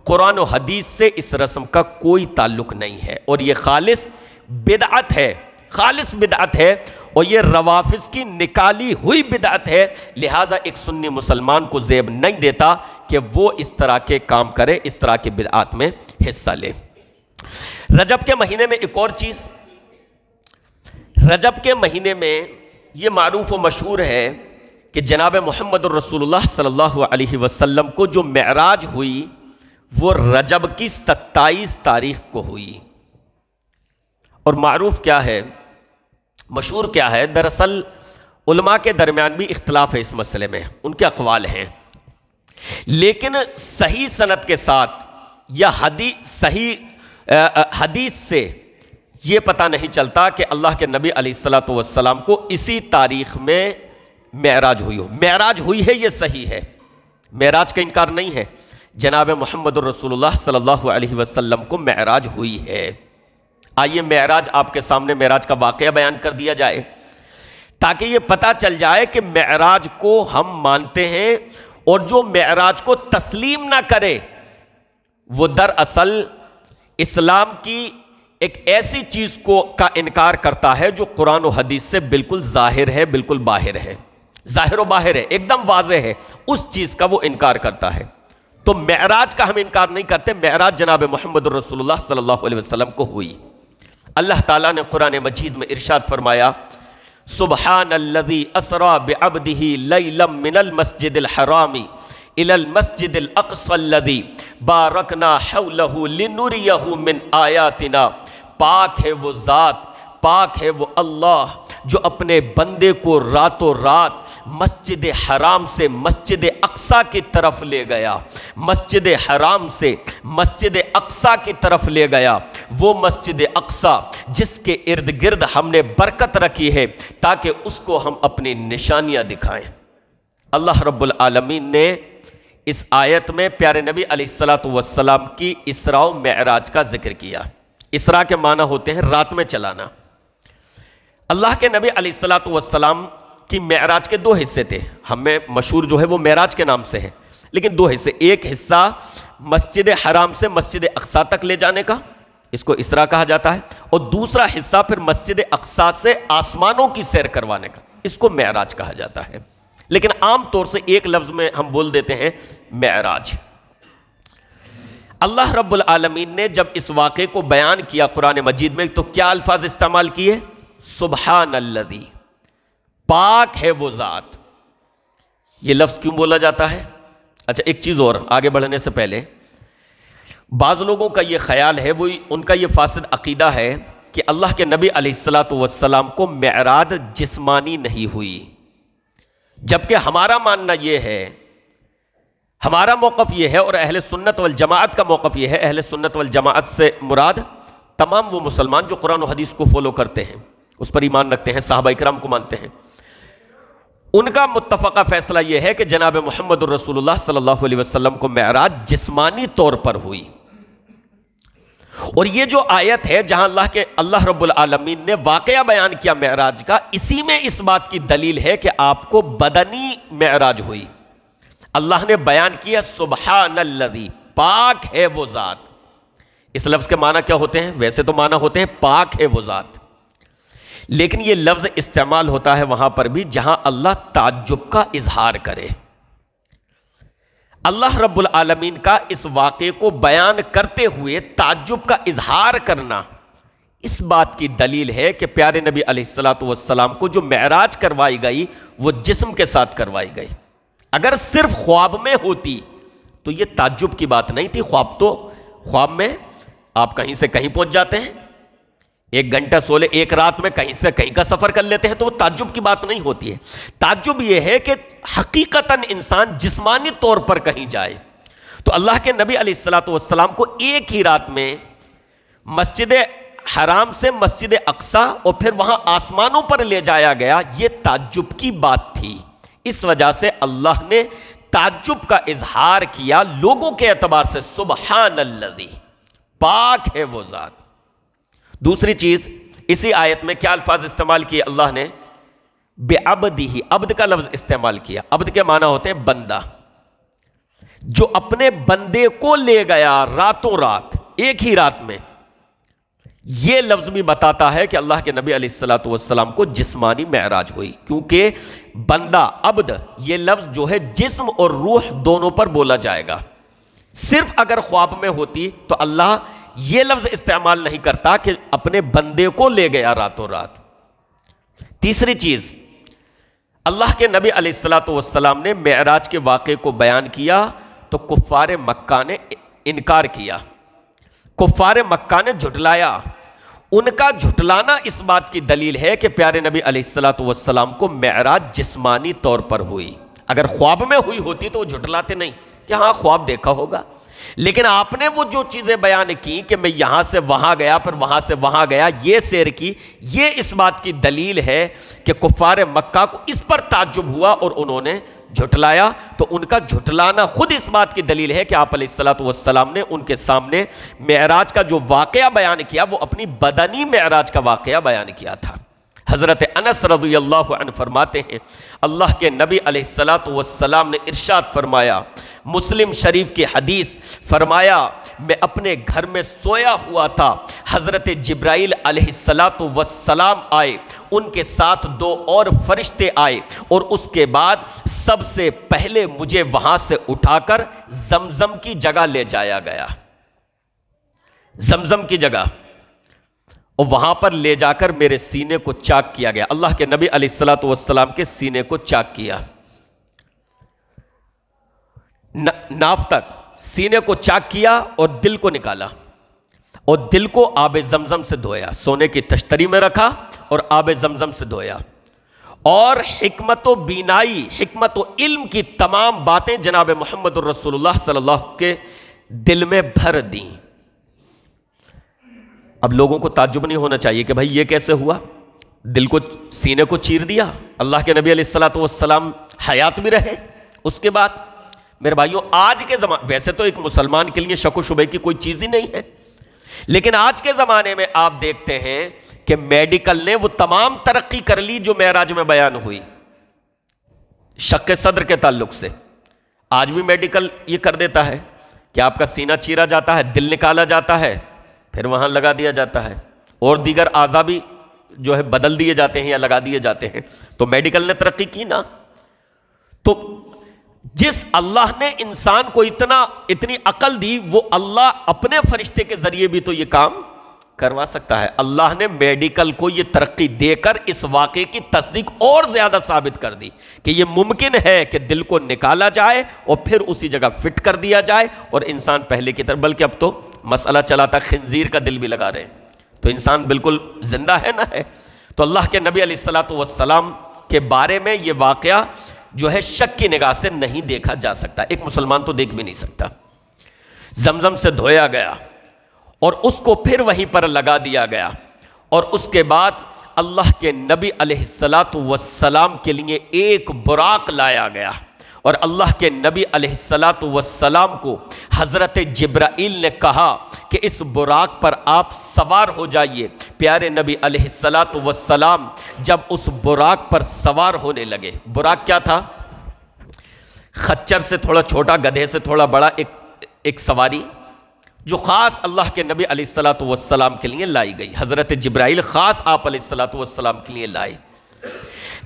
قرآن و حدیث سے اس رسم کا کوئی تعلق نہیں ہے اور یہ خالص بدعت ہے، خالص بدعت ہے، اور یہ روافظ کی نکالی ہوئی بدعت ہے، لہٰذا ایک سنی مسلمان کو زیب نہیں دیتا کہ وہ اس طرح کے کام کرے، اس طرح کے بدعات میں حصہ لے۔ رجب کے مہینے میں ایک اور چیز، رجب کے مہینے میں یہ معروف و مشہور ہے کہ جناب محمد الرسول اللہ صلی اللہ علیہ وسلم کو جو معراج ہوئی وہ رجب کی 27 تاریخ کو ہوئی۔ اور معروف کیا ہے، مشہور کیا ہے؟ دراصل علماء کے درمیان بھی اختلاف ہے اس مسئلے میں، ان کے اقوال ہیں، لیکن صحیح سند کے ساتھ یا حدیث سے یہ پتہ نہیں چلتا کہ اللہ کے نبی علیہ الصلوۃ والسلام کو اسی تاریخ میں معراج ہوئی ہو۔ معراج ہوئی ہے یہ صحیح ہے، معراج کا انکار نہیں ہے، جناب محمد الرسول اللہ صلی اللہ علیہ وسلم کو معراج ہوئی ہے۔ آئیے معراج آپ کے سامنے معراج کا واقعہ بیان کر دیا جائے تاکہ یہ پتہ چل جائے کہ معراج کو ہم مانتے ہیں، اور جو معراج کو تسلیم نہ کرے وہ دراصل اسلام کی ایک ایسی چیز کا انکار کرتا ہے جو قرآن و حدیث سے بالکل ظاہر ہے، بالکل باہر ہے، ظاہر و باہر ہے، ایک دم واضح ہے، اس چیز کا وہ انکار کرتا ہے۔ تو معراج کا ہم انکار نہیں کرتے، معراج جناب محمد الرسول اللہ صلی اللہ علیہ وسلم کو ہوئی۔ اللہ تعالیٰ نے قرآن مجید میں ارشاد فرمایا، سبحان الذی اسری بعبدہ لیلا من المسجد الحرام الی المسجد الاقصی الذی بارکنا حولہ لنریہ من آیاتنا۔ پاک ہے وہ ذات، پاک ہے وہ اللہ جو اپنے بندے کو راتوں رات مسجد حرام سے مسجد اقصی کی طرف لے گیا، مسجد حرام سے مسجد اقصی کی طرف لے گیا، وہ مسجد اقصی جس کے ارد گرد ہم نے برکت رکھی ہے تاکہ اس کو ہم اپنی نشانیاں دکھائیں۔ اللہ رب العالمین نے اس آیت میں پیارے نبی علیہ الصلوۃ والسلام کی اسراء و معراج کا ذکر کیا۔ اسراء کے معنی ہوتے ہیں رات میں چلانا۔ اللہ کے نبی علیہ الصلوۃ والسلام کی معراج کے 2 حصے تھے، ہمیں مشہور جو ہے وہ معراج کے نام سے ہے، لیکن 2 حصے، ایک حصہ مسجد حرام سے مسجد اقصی تک لے جانے کا، اس کو اسراء کہا جاتا ہے، اور دوسرا حصہ پھر مسجد اقصی سے آسمانوں کی سیر کروانے کا، اس کو معراج کہا جاتا ہے، لیکن عام طور سے ایک لفظ میں ہم بول دیتے ہیں معراج۔ اللہ رب العالمین نے جب اس واقعے کو بیان کیا قرآن مجید میں تو کیا الفاظ استعمال کیے؟ سبحان الذی، پاک ہے وہ ذات۔ یہ لفظ کیوں بولا جاتا ہے؟ اچھا ایک چیز اور آگے بڑھنے سے پہلے، بعض لوگوں کا یہ خیال ہے، وہ ان کا یہ فاسد عقیدہ ہے کہ اللہ کے نبی علیہ الصلوۃ والسلام کو معراج جسمانی نہیں ہوئی، جبکہ ہمارا ماننا یہ ہے، ہمارا موقف یہ ہے، اور اہل سنت والجماعت کا موقف یہ ہے، اہل سنت والجماعت سے مراد تمام وہ مسلمان جو قرآن و حدیث کو فالو کرتے ہیں، اس پر ایمان رکھتے ہیں، صحابہ اکرام کو مانتے ہیں، ان کا متفقہ فیصلہ یہ ہے کہ جناب محمد الرسول اللہ صلی اللہ علیہ وسلم کو معراج جسمانی طور پر ہوئی۔ اور یہ جو آیت ہے جہاں اللہ رب العالمین نے واقعہ بیان کیا معراج کا، اسی میں اس بات کی دلیل ہے کہ آپ کو بدنی معراج ہوئی۔ اللہ نے بیان کیا سبحان الذی، پاک ہے وہ ذات۔ اس لفظ کے معنی کیا ہوتے ہیں؟ ویسے تو معنی ہوتے ہیں پاک ہے وہ ذات، لیکن یہ لفظ استعمال ہوتا ہے وہاں پر بھی جہاں اللہ تعجب کا اظہار کرے۔ اللہ رب العالمین کا اس واقعے کو بیان کرتے ہوئے تعجب کا اظہار کرنا اس بات کی دلیل ہے کہ پیارے نبی علیہ الصلوۃ والسلام کو جو معراج کروائی گئی وہ جسم کے ساتھ کروائی گئی۔ اگر صرف خواب میں ہوتی تو یہ تعجب کی بات نہیں تھی۔ خواب میں آپ کہیں سے کہیں پہنچ جاتے ہیں، 1 گھنٹہ سو لے، ایک رات میں کہیں سے کہیں کا سفر کر لیتے ہیں، تو وہ تعجب کی بات نہیں ہوتی ہے۔ تعجب یہ ہے کہ حقیقتاً انسان جسمانی طور پر کہیں جائے۔ تو اللہ کے نبی علیہ الصلوۃ والسلام کو ایک ہی رات میں مسجد حرام سے مسجد اقصیٰ اور پھر وہاں آسمانوں پر لے جایا گیا، یہ تعجب کی بات تھی۔ اس وجہ سے اللہ نے تعجب کا اظہار کیا لوگوں کے اعتبار سے، سبحان الذی، پاک ہے وہ ذات۔ دوسری چیز، اسی آیت میں کیا الفاظ استعمال کیے اللہ نے؟ بعبدہ، عبد کا لفظ استعمال کیا۔ عبد کے معنی ہوتے ہیں بندہ، جو اپنے بندے کو لے گیا راتوں رات، ایک ہی رات میں۔ یہ لفظ بھی بتاتا ہے کہ اللہ کے نبی علیہ الصلوۃ والسلام کو جسمانی معراج ہوئی، کیونکہ بندہ، عبد، یہ لفظ جو ہے جسم اور روح دونوں پر بولا جائے گا۔ صرف اگر خواب میں ہوتی تو اللہ یہ لفظ استعمال نہیں کرتا کہ اپنے بندے کو لے گیا راتوں رات۔ تیسری چیز، اللہ کے نبی علیہ الصلوۃ والسلام نے معراج کے واقعے کو بیان کیا تو کفار مکہ نے انکار کیا، کفار مکہ نے جھٹلایا۔ ان کا جھٹلانا اس بات کی دلیل ہے کہ پیارے نبی علیہ الصلوۃ والسلام کو معراج جسمانی طور پر ہوئی۔ اگر خواب میں ہوئی ہوتی تو وہ جھٹلاتے نہیں کہ ہاں خواب دیکھا ہوگا، لیکن آپ نے وہ جو چیزیں بیان کی کہ میں یہاں سے وہاں گیا پھر وہاں سے وہاں گیا، یہ سیر کی، یہ اس بات کی دلیل ہے کہ کفار مکہ کو اس پر تعجب ہوا اور انہوں نے جھٹلایا۔ تو ان کا جھٹلانا خود اس بات کی دلیل ہے کہ آپ علیہ الصلوۃ والسلام نے ان کے سامنے معراج کا جو واقعہ بیان کیا وہ اپنی بدنی معراج کا واقعہ بیان کیا تھا۔ حضرت انس رضی اللہ عنہ فرماتے ہیں اللہ کے نبی علیہ الصلوۃ والسلام نے ارشاد فرمایا، مسلم شریف کی حدیث، فرمایا میں اپنے گھر میں سویا ہوا تھا، حضرت جبرائیل علیہ الصلوۃ والسلام آئے، ان کے ساتھ 2 اور فرشتے آئے، اور اس کے بعد سب سے پہلے مجھے وہاں سے اٹھا کر زمزم کی جگہ لے جایا گیا، زمزم کی جگہ، اور وہاں پر لے جا کر میرے سینے کو چاک کیا گیا۔ اللہ کے نبی علیہ الصلوۃ والسلام کے سینے کو چاک کیا، ناف تک سینے کو چاک کیا اور دل کو نکالا، اور دل کو آب زمزم سے دھویا، سونے کی تشتری میں رکھا اور آب زمزم سے دھویا، اور حکمت و بینائی، حکمت و علم کی تمام باتیں جناب محمد الرسول اللہ صلی اللہ علیہ وسلم کے دل میں بھر دیں۔ اب لوگوں کو تعجب نہیں ہونا چاہیے کہ بھائی یہ کیسے ہوا، دل کو، سینے کو چیر دیا۔ اللہ کے نبی علیہ الصلوۃ والسلام حیات بھی رہے اس کے بعد۔ میرے بھائیوں، آج کے زمانے، ویسے تو ایک مسلمان کے لیے شک و شبہ کی کوئی چیز ہی نہیں ہے، لیکن آج کے زمانے میں آپ دیکھتے ہیں کہ میڈیکل نے وہ تمام ترقی کر لی جو معراج میں بیان ہوئی، شق صدر کے تعلق سے۔ آج بھی میڈیکل یہ کر دیتا ہے کہ آپ کا سینہ چیرا جاتا ہے، دل نکالا جاتا ہے، پھر وہاں لگا دیا جاتا ہے، اور دیگر اعضاء بھی جو ہے بدل دیے جاتے ہیں یا لگا دیے جاتے ہیں۔ تو میڈیکل نے ترقی کی نا۔ تو جس اللہ نے انسان کو اتنی عقل دی، وہ اللہ اپنے فرشتے کے ذریعے بھی تو یہ کام کروا سکتا ہے۔ اللہ نے میڈیکل کو یہ ترقی دے کر اس واقعے کی تصدیق اور زیادہ ثابت کر دی کہ یہ ممکن ہے کہ دل کو نکالا جائے اور پھر اسی جگہ فٹ کر دیا جائے، اور انسان پہلے کی طرح، بلکہ اب تو مسئلہ چلا تھا خنزیر کا دل بھی لگا رہے ہیں، تو انسان بالکل زندہ ہے نہ ہے. تو اللہ کے نبی علیہ الصلوۃ والسلام کے بارے میں یہ واقعہ جو ہے شک کی نگاہ سے نہیں دیکھا جا سکتا. ایک مسلمان تو دیکھ بھی نہیں سکتا. زمزم سے دھویا گیا اور اس کو پھر وہیں پر لگا دیا گیا، اور اس کے بعد اللہ کے نبی علیہ الصلوۃ والسلام کے لیے ایک براق لایا گیا، اور اللہ کے نبی علیہ الصلوۃ والسلام کو حضرت جبرائیل نے کہا کہ اس براق پر آپ سوار ہو جائیے. پیارے نبی علیہ الصلوۃ والسلام جب اس براق پر سوار ہونے لگے، براق کیا تھا؟ خچر سے تھوڑا چھوٹا، گدھے سے تھوڑا بڑا ایک سواری جو خاص اللہ کے نبی علیہ الصلوۃ والسلام کے لیے لائی گئی. حضرت جبرائیل خاص آپ علیہ الصلوۃ والسلام کے لیے لائے.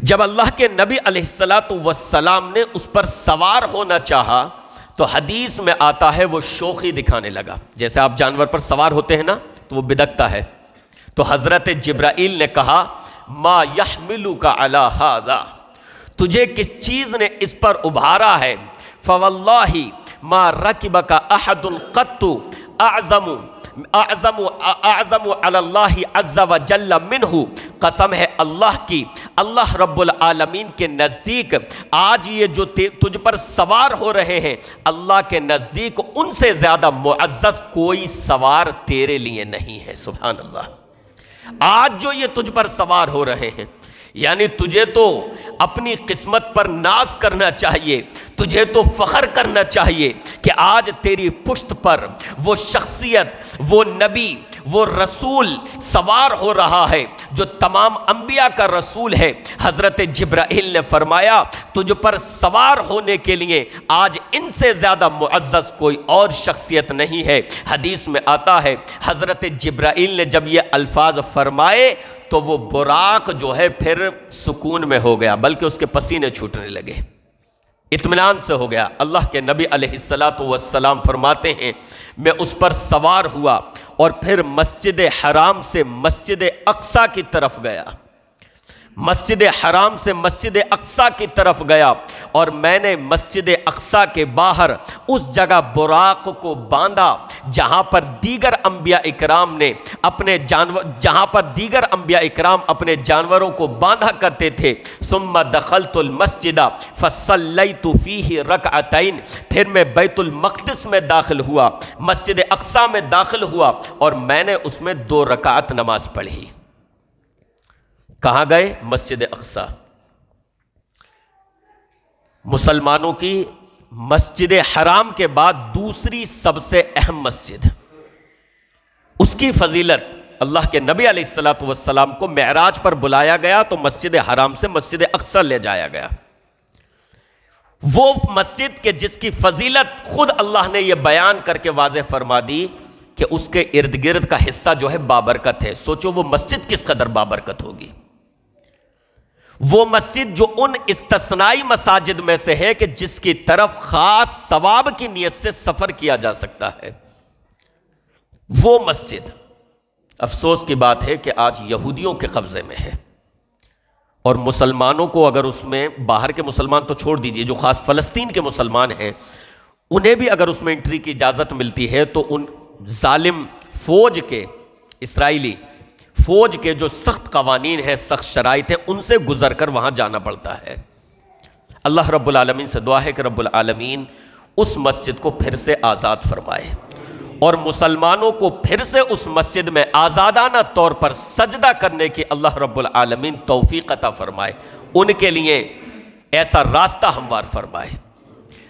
جب اللہ کے نبی علیہ الصلوۃ والسلام نے اس پر سوار ہونا چاہا تو حدیث میں آتا ہے وہ شوخی دکھانے لگا. جیسے آپ جانور پر سوار ہوتے ہیں نا تو وہ بدکتا ہے. تو حضرت جبرائیل نے کہا ما یحملک علی ھذا، تجھے کس چیز نے اس پر ابھارا ہے؟ فواللہ ما رکبک احد قط اعظم علی اللہ عز وجل منہ، قسم ہے اللہ کی، اللہ رب العالمین کے نزدیک آج یہ جو تجھ پر سوار ہو رہے ہیں، اللہ کے نزدیک ان سے زیادہ معزز کوئی سوار تیرے لیے نہیں ہے. سبحان اللہ. آج جو یہ تجھ پر سوار ہو رہے ہیں، یعنی تجھے تو اپنی قسمت پر ناز کرنا چاہیے، تجھے تو فخر کرنا چاہیے کہ آج تیری پشت پر وہ شخصیت، وہ نبی، وہ رسول سوار ہو رہا ہے جو تمام انبیاء کا رسول ہے. حضرت جبرائیل نے فرمایا تجھ پر سوار ہونے کے لیے آج ان سے زیادہ معزز کوئی اور شخصیت نہیں ہے. حدیث میں آتا ہے حضرت جبرائیل نے جب یہ الفاظ فرمائے تو وہ براق جو ہے پھر سکون میں ہو گیا، بلکہ اس کے پسینے چھوٹنے لگے، اطمینان سے ہو گیا. اللہ کے نبی علیہ الصلوۃ والسلام فرماتے ہیں میں اس پر سوار ہوا اور پھر مسجد حرام سے مسجد اقصیٰ کی طرف گیا، مسجد حرام سے مسجد اقصیٰ کی طرف گیا، اور میں نے مسجد اقصیٰ کے باہر اس جگہ براق کو باندھا جہاں پر دیگر انبیاء اکرام نے اپنے جانوروں کو باندھا کرتے تھے. ثم دخلت المسجد فصلیت فیہ رکعتین، پھر میں بیت المقدس میں داخل ہوا، مسجد اقصیٰ میں داخل ہوا، اور میں نے اس میں 2 رکعت نماز پڑھی. کہاں گئے؟ مسجد اقصیٰ. مسلمانوں کی مسجد حرام کے بعد دوسری سب سے اہم مسجد، اس کی فضیلت، اللہ کے نبی علیہ الصلوۃ والسلام کو معراج پر بلایا گیا تو مسجد حرام سے مسجد اقصیٰ لے جایا گیا. وہ مسجد کے جس کی فضیلت خود اللہ نے یہ بیان کر کے واضح فرما دی کہ اس کے ارد گرد کا حصہ جو ہے بابرکت ہے. سوچو وہ مسجد کس قدر بابرکت ہوگی. وہ مسجد جو ان استثنائی مساجد میں سے ہے کہ جس کی طرف خاص ثواب کی نیت سے سفر کیا جا سکتا ہے. وہ مسجد، افسوس کی بات ہے کہ آج یہودیوں کے قبضے میں ہے، اور مسلمانوں کو اگر اس میں، باہر کے مسلمان تو چھوڑ دیجئے، جو خاص فلسطین کے مسلمان ہیں انہیں بھی اگر اس میں انٹری کی اجازت ملتی ہے تو ان ظالم فوج کے، اسرائیلی فوج کے جو سخت قوانین ہیں، سخت شرائط ہیں، ان سے گزر کر وہاں جانا پڑتا ہے. اللہ رب العالمین سے دعا ہے کہ رب العالمین اس مسجد کو پھر سے آزاد فرمائے اور مسلمانوں کو پھر سے اس مسجد میں آزادانہ طور پر سجدہ کرنے کی اللہ رب العالمین توفیق عطا فرمائے، ان کے لیے ایسا راستہ ہموار فرمائے.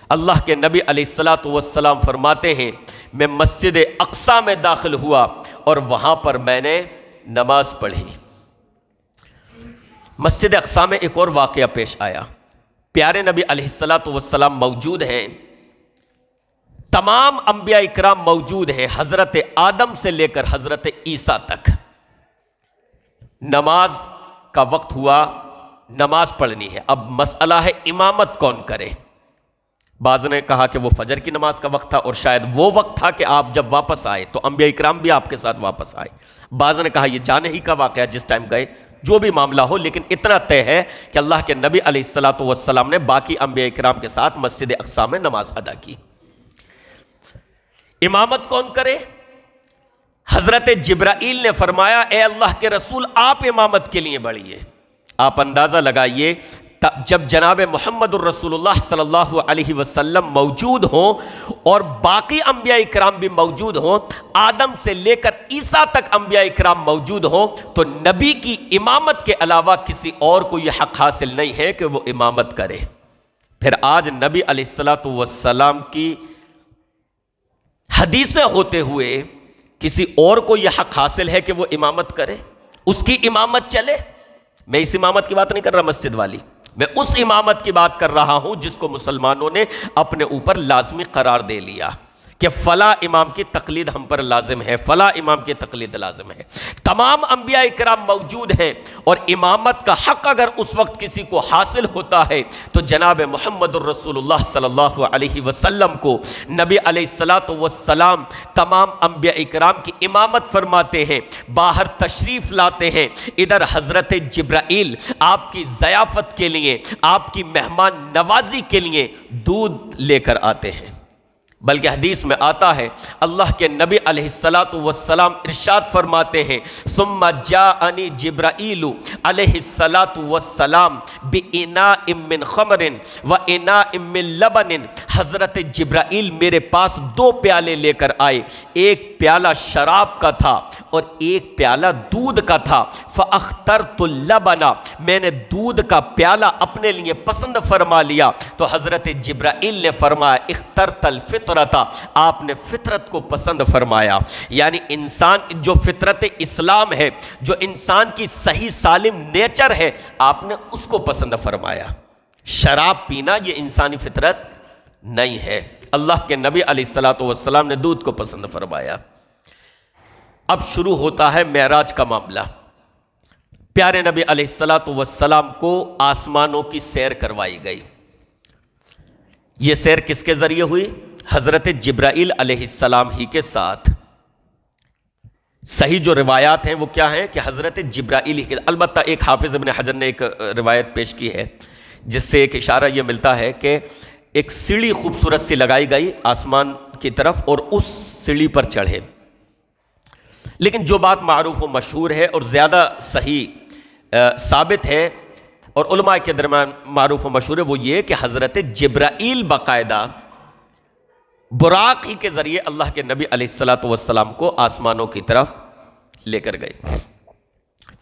اللہ کے نبی علیہ الصلوۃ والسلام فرماتے ہیں میں مسجد اقصیٰ میں داخل ہوا اور وہاں پر میں نے نماز پڑھی. مسجد اقصیٰ میں ایک اور واقعہ پیش آیا. پیارے نبی علیہ الصلوۃ والسلام موجود ہیں، تمام انبیاء اکرام موجود ہیں، حضرت آدم سے لے کر حضرت عیسیٰ تک. نماز کا وقت ہوا، نماز پڑھنی ہے. اب مسئلہ ہے امامت کون کرے. بعض نے کہا کہ وہ فجر کی نماز کا وقت تھا اور شاید وہ وقت تھا کہ آپ جب واپس آئے تو انبیاء اکرام بھی آپ کے ساتھ واپس آئے. بعض نے کہا یہ جانے ہی کا واقعہ جس ٹائم گئے. جو بھی معاملہ ہو، لیکن اتنا طے ہے کہ اللہ کے نبی علیہ الصلوۃ والسلام نے باقی انبیاء اکرام کے ساتھ مسجد اقصیٰ میں نماز ادا کی. امامت کون کرے؟ حضرت جبرائیل نے فرمایا اے اللہ کے رسول آپ امامت کے لیے بڑھیے۔ آپ اندازہ لگائیے جب جناب محمد الرسول اللہ صلی اللہ علیہ وسلم موجود ہوں اور باقی انبیاء اکرام بھی موجود ہوں، آدم سے لے کر عیسیٰ تک انبیاء اکرام موجود ہوں، تو نبی کی امامت کے علاوہ کسی اور کو یہ حق حاصل نہیں ہے کہ وہ امامت کرے۔ پھر آج نبی علیہ السلام کی حدیثیں ہوتے ہوئے کسی اور کو یہ حق حاصل ہے کہ وہ امامت کرے، اس کی امامت چلے؟ میں اس امامت کی بات نہیں کر رہا مسجد والی، میں اس امامت کی بات کر رہا ہوں جس کو مسلمانوں نے اپنے اوپر لازمی قرار دے لیا کہ فلاں امام کی تقلید ہم پر لازم ہے، فلاں امام کی تقلید لازم ہے۔ تمام انبیاء کرام موجود ہیں اور امامت کا حق اگر اس وقت کسی کو حاصل ہوتا ہے تو جناب محمد الرسول اللہ صلی اللہ علیہ وسلم کو نبی علیہ السلام تمام انبیاء کرام کی امامت فرماتے ہیں، باہر تشریف لاتے ہیں، ادھر حضرت جبرائیل آپ کی ضیافت کے لیے، آپ کی مہمان نوازی کے لیے دودھ لے کر آتے ہیں۔ بلکہ حدیث میں آتا ہے اللہ کے نبی علیہ السلام ارشاد فرماتے ہیں ثم جاءنی جبرائیل علیہ السلام بإناء من خمر وإناء من لبن، حضرت جبرائیل میرے پاس دو پیالے لے کر آئے، ایک پیالہ شراب کا تھا اور ایک پیالہ دودھ کا تھا، فاخترت اللبن، میں نے دودھ کا پیالہ اپنے لیے پسند فرما لیا، تو حضرت جبرائیل نے فرمایا اخترت الفطرۃ، آپ نے فطرت کو پسند فرمایا۔ یعنی انسان جو فطرت اسلام ہے، جو انسان کی صحیح سالم نیچر ہے، آپ نے اس کو پسند فرمایا۔ شراب پینا یہ انسانی فطرت نہیں ہے۔ اللہ کے نبی علیہ السلام نے دودھ کو پسند فرمایا۔ اب شروع ہوتا ہے معراج کا معاملہ۔ پیارے نبی علیہ السلام کو آسمانوں کی سیر کروائی گئی۔ یہ سیر کس کے ذریعے ہوئی؟ حضرت جبرائیل علیہ السلام ہی کے ساتھ۔ صحیح جو روایات ہیں وہ کیا ہیں کہ حضرت جبرائیل ہی کے، البتہ ایک حافظ ابن حجر نے ایک روایت پیش کی ہے جس سے ایک اشارہ یہ ملتا ہے کہ ایک سیڑھی خوبصورت سی لگائی گئی آسمان کی طرف اور اس سیڑھی پر چڑھے، لیکن جو بات معروف و مشہور ہے اور زیادہ صحیح ثابت ہے اور علماء کے درمیان معروف و مشہور ہے وہ یہ کہ حضرت جبرائیل باقاعدہ براق ہی کے ذریعے اللہ کے نبی علیہ السلام کو آسمانوں کی طرف لے کر گئے،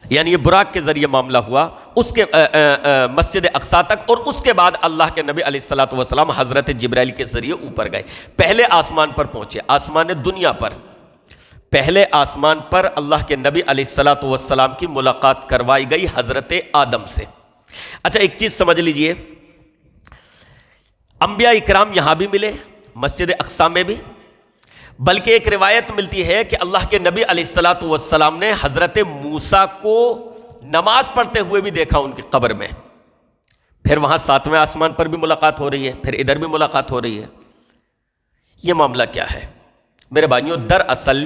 یعنی یہ براق کے ذریعے معاملہ ہوا اس کے مسجد اقصیٰ تک، اور اس کے بعد اللہ کے نبی علیہ السلام حضرت جبرائیل کے ذریعے اوپر گئے۔ پہلے آسمان پر پہنچے، آسمان دنیا پر، پہلے آسمان پر اللہ کے نبی علیہ السلام کی ملاقات کروائی گئی حضرت آدم سے۔ اچھا ایک چیز سمجھ لیجئے، انبیاء اکرام یہاں بھی ملے مسجد اقصیٰ میں بھی، بلکہ ایک روایت ملتی ہے کہ اللہ کے نبی علیہ السلام نے حضرت موسیٰ کو نماز پڑھتے ہوئے بھی دیکھا ان کی قبر میں۔ پھر وہاں ساتویں آسمان پر بھی ملاقات ہو رہی ہے، پھر ادھر بھی ملاقات ہو رہی ہے۔ یہ معاملہ کیا ہے میرے بھائیوں؟ دراصل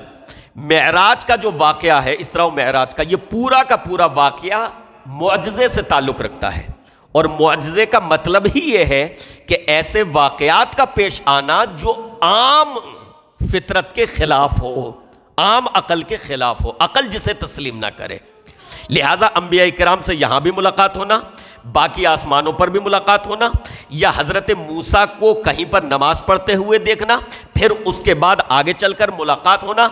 معراج کا جو واقعہ ہے، اسراء و معراج کا، یہ پورا کا پورا واقعہ معجزے سے تعلق رکھتا ہے، اور معجزے کا مطلب ہی یہ ہے کہ ایسے واقعات کا پیش آنا جو عام فطرت کے خلاف ہو، عام عقل کے خلاف ہو، عقل جسے تسلیم نہ کرے۔ لہٰذا انبیاء کرام سے یہاں بھی ملاقات ہونا، باقی آسمانوں پر بھی ملاقات ہونا، یا حضرت موسیٰ کو کہیں پر نماز پڑھتے ہوئے دیکھنا، پھر اس کے بعد آگے چل کر ملاقات ہونا،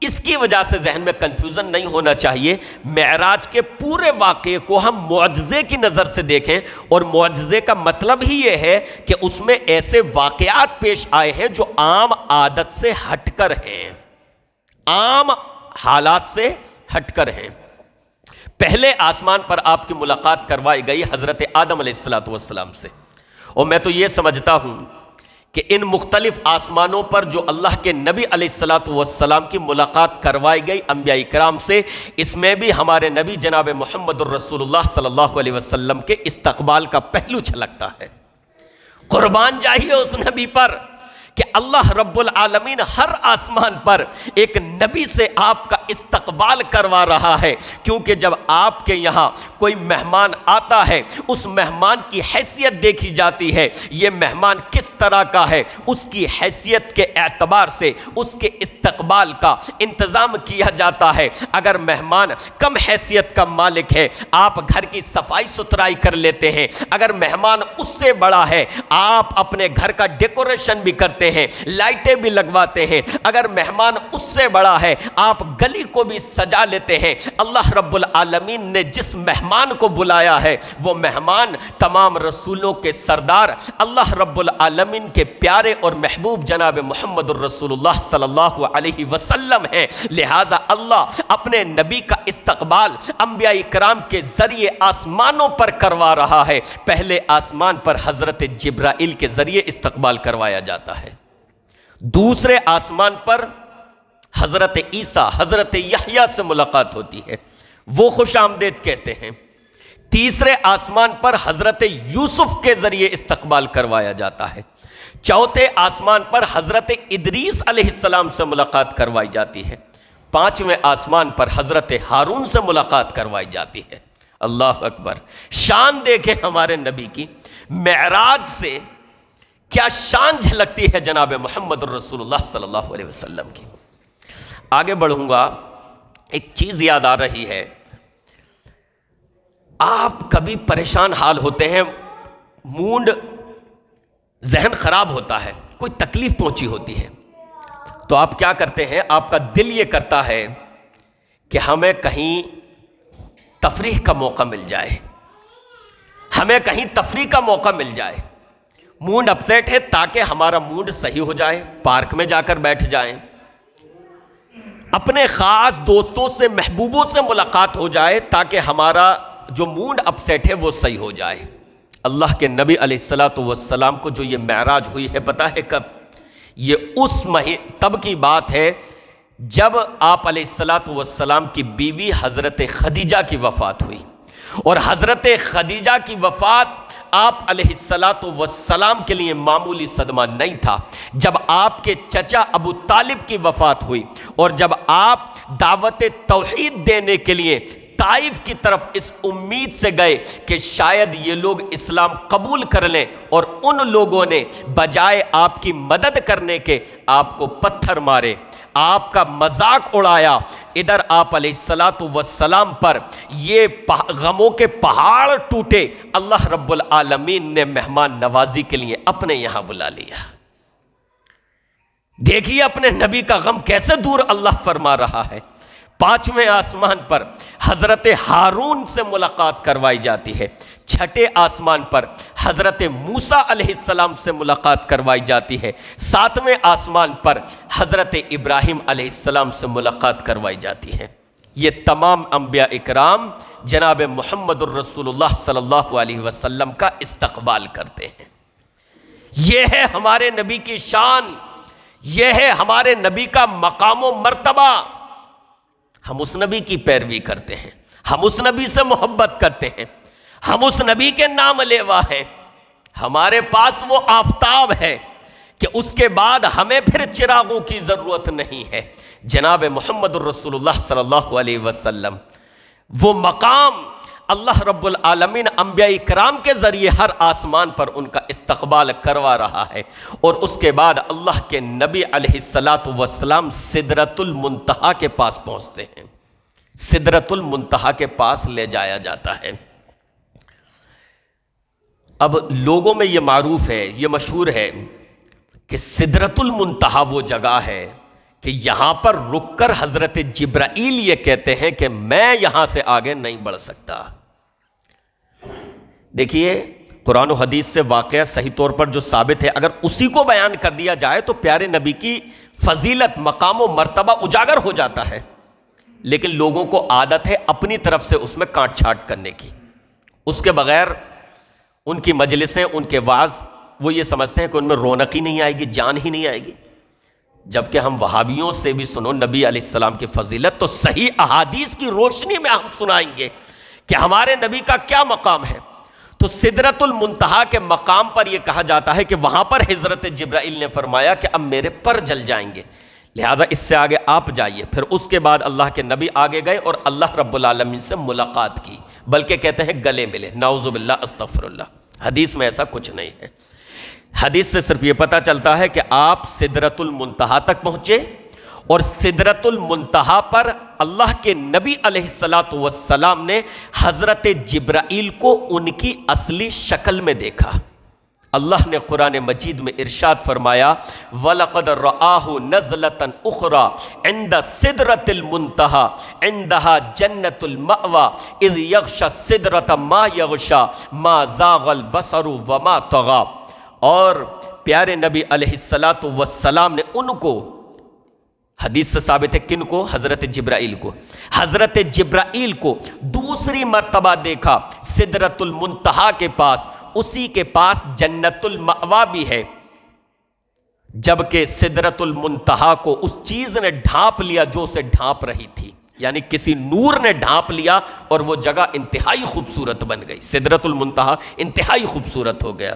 اس کی وجہ سے ذہن میں کنفیوژن نہیں ہونا چاہیے۔ معراج کے پورے واقعے کو ہم معجزے کی نظر سے دیکھیں، اور معجزے کا مطلب ہی یہ ہے کہ اس میں ایسے واقعات پیش آئے ہیں جو عام عادت سے ہٹ کر ہیں، عام حالات سے ہٹ کر ہیں۔ پہلے آسمان پر آپ کی ملاقات کروائی گئی حضرت آدم علیہ السلام سے، اور میں تو یہ سمجھتا ہوں کہ ان مختلف آسمانوں پر جو اللہ کے نبی علیہ السلام کی ملاقات کروائی گئی انبیاء کرام سے، اس میں بھی ہمارے نبی جناب محمد الرسول اللہ صلی اللہ علیہ وسلم کے استقبال کا پہلو چھلکتا ہے۔ قربان جائیے اس نبی پر کہ اللہ رب العالمین ہر آسمان پر ایک نبی سے آپ کا استقبال کروا رہا ہے، کیونکہ جب آپ کے یہاں کوئی مہمان آتا ہے اس مہمان کی حیثیت دیکھی جاتی ہے، یہ مہمان کس طرح کا ہے، اس کی حیثیت کے اعتبار سے اس کے استقبال کا انتظام کیا جاتا ہے۔ اگر مہمان کم حیثیت کا مالک ہے آپ گھر کی صفائی ستھرائی کر لیتے ہیں، اگر مہمان اس سے بڑا ہے آپ اپنے گھر کا ڈیکوریشن بھی کرتے ہیں، لائٹیں بھی لگواتے ہیں، اگر مہمان اس سے بڑا ہے آپ گلی کو بھی سجا لیتے ہیں۔ اللہ رب العالمین نے جس مہمان کو بلایا ہے وہ مہمان تمام رسولوں کے سردار اللہ رب العالمین کے پیارے اور محبوب جناب محمد الرسول اللہ صلی اللہ علیہ وسلم ہیں۔ لہٰذا اللہ اپنے نبی کا استقبال انبیاء کرام کے ذریعے آسمانوں پر کروا رہا ہے۔ پہلے آسمان پر حضرت جبرائیل کے ذریعے استقبال کروایا جاتا ہے، دوسرے آسمان پر حضرت عیسیٰ حضرت یحییٰ سے ملاقات ہوتی ہے، وہ خوش آمدید کہتے ہیں، تیسرے آسمان پر حضرت یوسف کے ذریعے استقبال کروایا جاتا ہے، چوتھے آسمان پر حضرت ادریس علیہ السلام سے ملاقات کروائی جاتی ہے، پانچویں آسمان پر حضرت ہارون سے ملاقات کروائی جاتی ہے۔ اللہ اکبر! شان دیکھیں ہمارے نبی کی، معراج سے کیا شان جھلکتی ہے جناب محمد الرسول اللہ صلی اللہ علیہ وسلم کی۔ آگے بڑھوں گا، ایک چیز یاد آ رہی ہے، آپ کبھی پریشان حال ہوتے ہیں، موڈ ذہن خراب ہوتا ہے، کوئی تکلیف پہنچی ہوتی ہے، تو آپ کیا کرتے ہیں؟ آپ کا دل یہ کرتا ہے کہ ہمیں کہیں تفریح کا موقع مل جائے، ہمیں کہیں تفریح کا موقع مل جائے، موڈ اپسیٹ ہے تاکہ ہمارا موڈ صحیح ہو جائے، پارک میں جا کر بیٹھ جائیں، اپنے خاص دوستوں سے محبوبوں سے ملاقات ہو جائے تاکہ ہمارا جو موڈ اپسیٹ ہے وہ صحیح ہو جائے۔ اللہ کے نبی علیہ السلام کو جو یہ معراج ہوئی ہے پتہ ہے کب؟ یہ اس تب کی بات ہے جب آپ علیہ السلام کی بیوی حضرت خدیجہ کی وفات ہوئی، اور حضرت خدیجہ کی وفات آپ علیہ السلام کے لیے معمولی صدمہ نہیں تھا۔ جب آپ کے چچا ابو طالب کی وفات ہوئی اور جب آپ دعوت توحید دینے کے لیے طائف کی طرف اس امید سے گئے کہ شاید یہ لوگ اسلام قبول کر لیں، اور ان لوگوں نے بجائے آپ کی مدد کرنے کے آپ کو پتھر مارے، آپ کا مذاق اڑایا، ادھر آپ علیہ السلام پر یہ غموں کے پہاڑ ٹوٹے، اللہ رب العالمین نے مہمان نوازی کے لیے اپنے یہاں بلا لیا۔ دیکھیے اپنے نبی کا غم کیسے دور اللہ فرما رہا ہے۔ پانچویں آسمان پر حضرت ہارون سے ملاقات کروائی جاتی ہے، چھٹے آسمان پر حضرت موسیٰ علیہ السلام سے ملاقات کروائی جاتی ہے، ساتویں آسمان پر حضرت ابراہیم علیہ السلام سے ملاقات کروائی جاتی ہے۔ یہ تمام انبیاء اکرام جناب محمد الرسول اللہ صلی اللہ علیہ وسلم کا استقبال کرتے ہیں۔ یہ ہے ہمارے نبی کی شان، یہ ہے ہمارے نبی کا مقام و مرتبہ۔ ہم اس نبی کی پیروی کرتے ہیں، ہم اس نبی سے محبت کرتے ہیں، ہم اس نبی کے نام لیوا ہیں۔ ہمارے پاس وہ آفتاب ہے کہ اس کے بعد ہمیں پھر چراغوں کی ضرورت نہیں ہے۔ جناب محمد الرسول اللہ صلی اللہ علیہ وسلم، وہ مقام اللہ رب العالمین انبیاء کرام کے ذریعے ہر آسمان پر ان کا استقبال کروا رہا ہے، اور اس کے بعد اللہ کے نبی علیہ السلام سدرۃ المنتہا کے پاس پہنچتے ہیں، سدرۃ المنتہا کے پاس لے جایا جاتا ہے۔ اب لوگوں میں یہ معروف ہے، یہ مشہور ہے کہ سدرۃ المنتہا وہ جگہ ہے کہ یہاں پر رک کر حضرت جبرائیل یہ کہتے ہیں کہ میں یہاں سے آگے نہیں بڑھ سکتا۔ دیکھیے قرآن و حدیث سے واقعہ صحیح طور پر جو ثابت ہے، اگر اسی کو بیان کر دیا جائے تو پیارے نبی کی فضیلت، مقام و مرتبہ اجاگر ہو جاتا ہے، لیکن لوگوں کو عادت ہے اپنی طرف سے اس میں کاٹ چھانٹ کرنے کی، اس کے بغیر ان کی مجلسیں، ان کے وعظ، وہ یہ سمجھتے ہیں کہ ان میں رونق ہی نہیں آئے گی، جان ہی نہیں آئے گی۔ جبکہ ہم وہابیوں سے بھی سنو نبی علیہ السلام کی فضیلت، تو صحیح احادیث کی روشنی میں ہم سنائیں گے کہ ہمارے نبی کا کیا مقام ہے۔ تو سدرۃ المنتہا کے مقام پر یہ کہا جاتا ہے کہ وہاں پر حضرت جبرائیل نے فرمایا کہ اب میرے پر جل جائیں گے، لہٰذا اس سے آگے آپ جائیے۔ پھر اس کے بعد اللہ کے نبی آگے گئے اور اللہ رب العالمین سے ملاقات کی، بلکہ کہتے ہیں گلے ملے، نعوذ باللہ استغفر اللہ۔ حدیث میں ایسا کچھ نہیں ہے۔ حدیث سے صرف یہ پتہ چلتا ہے کہ آپ سدرۃ المنتہا تک پہنچے، اور سدرۃ المنتہا پر اللہ کے نبی علیہ الصلاۃ والسلام نے حضرت جبرائیل کو ان کی اصلی شکل میں دیکھا۔ اللہ نے قرآن مجید میں ارشاد فرمایا وَلَقَدْ رَآهُ نَزْلَةً أُخْرَى عِنْدَ سِدْرَةِ الْمُنْتَهَى عِنْدَهَا جَنَّةُ الْمَأْوَى إِذْ يَغْشَى السِّدْرَةَ مَا يَغْشَى مَا زَاغَ الْبَصَرُ وَمَا طَغَى۔ اور پیارے نبی علیہ الصلاۃ والسلام نے ان کو، حدیث سے ثابت ہے کن کو؟ حضرت جبرائیل کو، حضرت جبرائیل کو دوسری مرتبہ دیکھا سدرۃ المنتہا کے پاس، اسی کے پاس جنت المأوا بھی ہے، جبکہ سدرۃ المنتہا کو اس چیز نے ڈھانپ لیا جو اسے ڈھانپ رہی تھی، یعنی کسی نور نے ڈھانپ لیا اور وہ جگہ انتہائی خوبصورت بن گئی، سدرۃ المنتہا انتہائی خوبصورت ہو گیا۔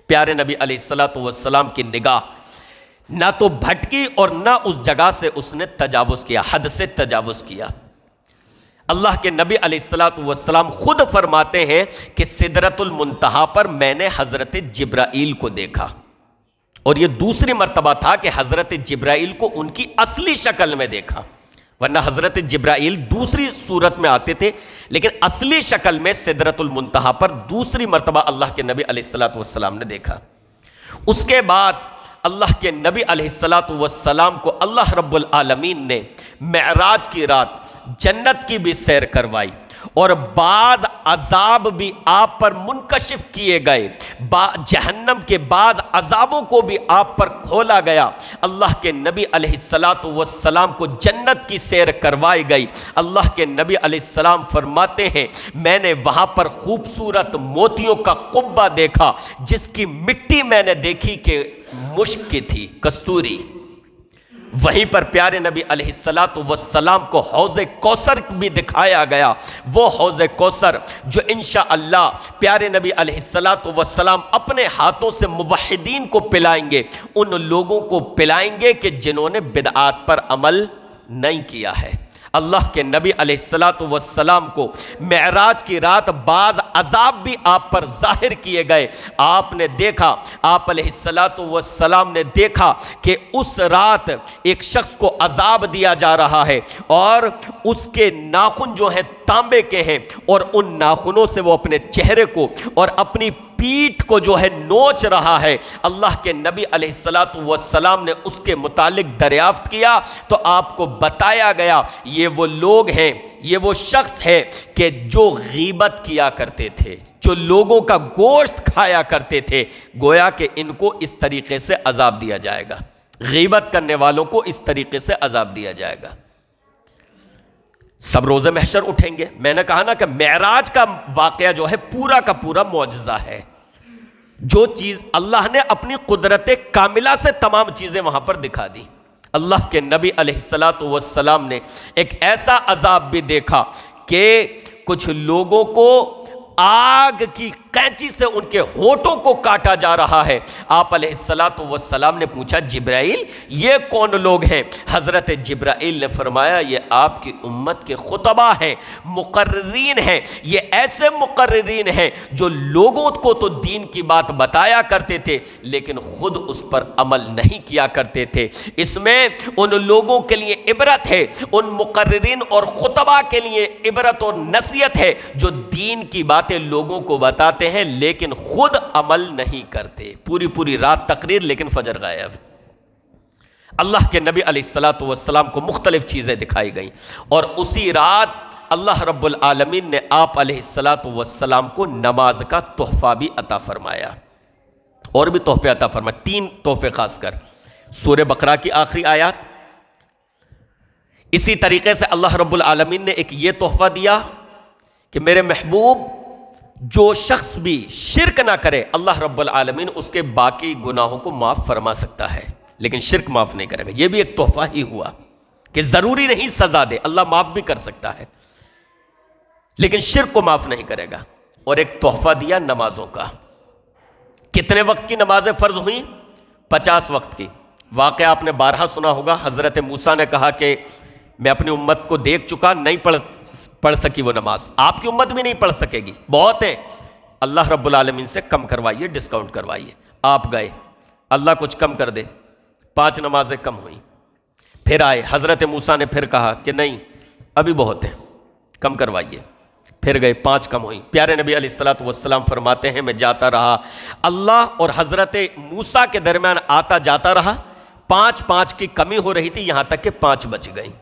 پیارے نبی علیہ الصلاۃ والسلام کی نگاہ نہ تو بھٹکی اور نہ اس جگہ سے اس نے تجاوز کیا، حد سے تجاوز کیا۔ اللہ کے نبی علیہ الصلاۃ والسلام خود فرماتے ہیں کہ سدرۃ المنتہا پر میں نے حضرت جبرائیل کو دیکھا، اور یہ دوسری مرتبہ تھا کہ حضرت جبرائیل کو ان کی اصلی شکل میں دیکھا، ورنہ حضرت جبرائیل دوسری صورت میں آتے تھے، لیکن اصلی شکل میں سدرۃ المنتہا پر دوسری مرتبہ اللہ کے نبی علیہ الصلاۃ والسلام نے دیکھا۔ اس کے بعد اللہ کے نبی علیہ الصلاۃ والسلام کو اللہ رب العالمین نے معراج کی رات جنت کی بھی سیر کروائی، اور بعض عذاب بھی آپ پر منکشف کیے گئے، جہنم کے بعض عذابوں کو بھی آپ پر کھولا گیا۔ اللہ کے نبی علیہ الصلاۃ والسلام کو جنت کی سیر کروائی گئی۔ اللہ کے نبی علیہ السلام فرماتے ہیں میں نے وہاں پر خوبصورت موتیوں کا قبہ دیکھا، جس کی مٹی میں نے دیکھی کہ مشک کی تھی، کستوری۔ وہیں پر پیارے نبی علیہ الصلاۃ والسلام کو حوض کوثر بھی دکھایا گیا، وہ حوض کوثر جو انشاءاللہ پیارے نبی علیہ الصلاۃ والسلام اپنے ہاتھوں سے موحدین کو پلائیں گے، ان لوگوں کو پلائیں گے کہ جنہوں نے بدعات پر عمل نہیں کیا ہے۔ اللہ کے نبی علیہ الصلاۃ والسلام کو معراج کی رات بعض عذاب بھی آپ پر ظاہر کیے گئے۔ آپ نے دیکھا، آپ علیہ الصلاۃ والسلام نے دیکھا کہ اس رات ایک شخص کو عذاب دیا جا رہا ہے، اور اس کے ناخن جو ہیں تانبے کے ہیں، اور ان ناخنوں سے وہ اپنے چہرے کو اور اپنی پیٹھ کو جو ہے نوچ رہا ہے۔ اللہ کے نبی علیہ الصلاۃ والسلام نے اس کے متعلق دریافت کیا تو آپ کو بتایا گیا یہ وہ لوگ ہیں، یہ وہ شخص ہے کہ جو غیبت کیا کرتے تھے، جو لوگوں کا گوشت کھایا کرتے تھے، گویا کہ ان کو اس طریقے سے عذاب دیا جائے گا، غیبت کرنے والوں کو اس طریقے سے عذاب دیا جائے گا۔ سب روز محشر اٹھیں گے۔ میں نے کہا نا کہ معراج کا واقعہ جو ہے پورا کا پورا معجزہ ہے، جو چیز اللہ نے اپنی قدرت کاملہ سے تمام چیزیں وہاں پر دکھا دی۔ اللہ کے نبی علیہ الصلاۃ والسلام نے ایک ایسا عذاب بھی دیکھا کہ کچھ لوگوں کو آگ کی قینچی سے ان کے ہونٹوں کو کاٹا جا رہا ہے۔ آپ علیہ الصلاۃ والسلام نے پوچھا جبرائیل یہ کون لوگ ہیں؟ حضرت جبرائیل نے فرمایا یہ آپ کی امت کے خطبہ ہیں، مقررین ہیں، یہ ایسے مقررین ہیں جو لوگوں کو تو دین کی بات بتایا کرتے تھے لیکن خود اس پر عمل نہیں کیا کرتے تھے۔ اس میں ان لوگوں کے لیے عبرت ہے، ان مقررین اور خطبہ کے لیے عبرت اور نصیحت ہے جو دین کی باتیں لوگوں کو بتاتے ہیں لیکن خود عمل نہیں کرتے۔ پوری پوری رات تقریر لیکن فجر غائب۔ اللہ کے نبی علیہ الصلاۃ والسلام کو مختلف چیزیں دکھائی گئیں، اور اسی رات اللہ رب العالمین نے آپ علیہ الصلاۃ والسلام کو نماز کا تحفہ بھی عطا فرمایا، اور بھی تحفے عطا فرمایا، 3 تحفے خاص کر سورہ بقرہ کی آخری آیات۔ اسی طریقے سے اللہ رب العالمین نے ایک یہ تحفہ دیا کہ میرے محبوب جو شخص بھی شرک نہ کرے اللہ رب العالمین اس کے باقی گناہوں کو معاف فرما سکتا ہے، لیکن شرک معاف نہیں کرے گا۔ یہ بھی ایک تحفہ ہی ہوا کہ ضروری نہیں سزا دے، اللہ معاف بھی کر سکتا ہے لیکن شرک کو معاف نہیں کرے گا۔ اور ایک تحفہ دیا نمازوں کا۔ کتنے وقت کی نمازیں فرض ہوئیں؟ 50 وقت کی۔ واقعہ آپ نے بارہا سنا ہوگا، حضرت موسیٰ نے کہا کہ میں اپنی امت کو دیکھ چکا، نہیں پڑھ سکی وہ نماز، آپ کی امت بھی نہیں پڑھ سکے گی، بہت ہے، اللہ رب العالمین سے کم کروائیے، ڈسکاؤنٹ کروائیے۔ آپ گئے، اللہ کچھ کم کر دے، 5 نمازیں کم ہوئیں، پھر آئے، حضرت موسیٰ نے پھر کہا کہ نہیں ابھی بہت ہے، کم کروائیے، پھر گئے، 5 کم ہوئیں۔ پیارے نبی علیہ السلام فرماتے ہیں میں جاتا رہا، اللہ اور حضرت موسیٰ کے درمیان آتا جاتا رہا، 5 کی کمی ہو رہی تھی، یہاں تک کہ 5 بچ گئیں۔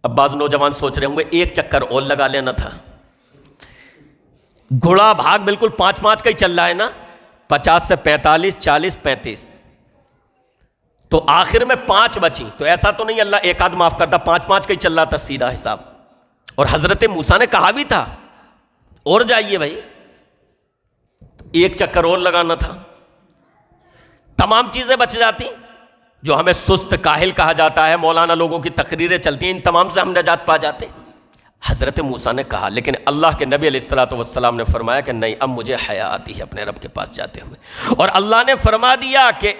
اب بعض نوجوان سوچ رہے ہوں گے ایک چکر اور لگا لینا تھا، گھوڑا بھاگ بالکل 5 کا ہی چل رہا ہے نا، 50 سے 45، 40، 35، تو آخر میں 5 بچیں، تو ایسا تو نہیں اللہ ایک آدھ معاف کرتا، 5 کا ہی چل رہا تھا سیدھا حساب، اور حضرت موسیٰ نے کہا بھی تھا اور جائیے بھائی، ایک چکر اور لگانا تھا، تمام چیزیں بچ جاتی جو ہمیں سست کاہل کہا جاتا ہے، مولانا لوگوں کی تقریریں چلتی ہیں، ان تمام سے ہم نجات پا جاتے۔ حضرت موسیٰ نے کہا، لیکن اللہ کے نبی علیہ السلام نے فرمایا کہ نہیں، اب مجھے حیا آتی ہے اپنے رب کے پاس جاتے ہوئے، اور اللہ نے فرما دیا کہ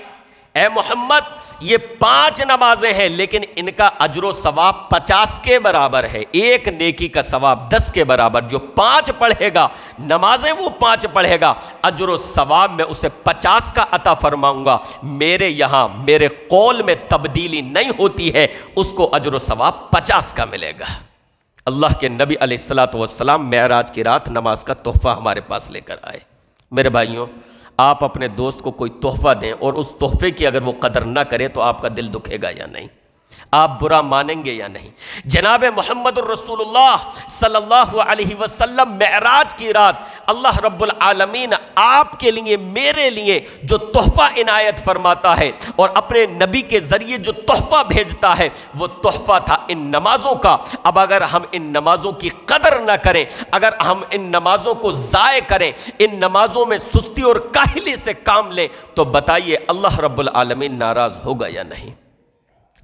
اے محمد یہ 5 نمازیں ہیں لیکن ان کا اجر و ثواب 50 کے برابر ہے، ایک نیکی کا ثواب 10 کے برابر، جو 5 پڑھے گا نمازیں وہ 5 پڑھے گا، اجر و ثواب میں اسے 50 کا عطا فرماؤں گا، میرے یہاں میرے قول میں تبدیلی نہیں ہوتی ہے، اس کو اجر و ثواب 50 کا ملے گا۔ اللہ کے نبی علیہ السلام معراج کی رات نماز کا تحفہ ہمارے پاس لے کر آئے۔ میرے بھائیوں، آپ اپنے دوست کو کوئی تحفہ دیں اور اس تحفے کی اگر وہ قدر نہ کرے تو آپ کا دل دکھے گا یا نہیں؟ آپ برا مانیں گے یا نہیں؟ جناب محمد الرسول اللہ صلی اللہ علیہ وسلم معراج کی رات اللہ رب العالمین آپ کے لیے میرے لیے جو تحفہ عنایت فرماتا ہے اور اپنے نبی کے ذریعے جو تحفہ بھیجتا ہے وہ تحفہ تھا ان نمازوں کا۔ اب اگر ہم ان نمازوں کی قدر نہ کریں، اگر ہم ان نمازوں کو ضائع کریں، ان نمازوں میں سستی اور کاہلی سے کام لیں، تو بتائیے اللہ رب العالمین ناراض ہوگا یا نہیں؟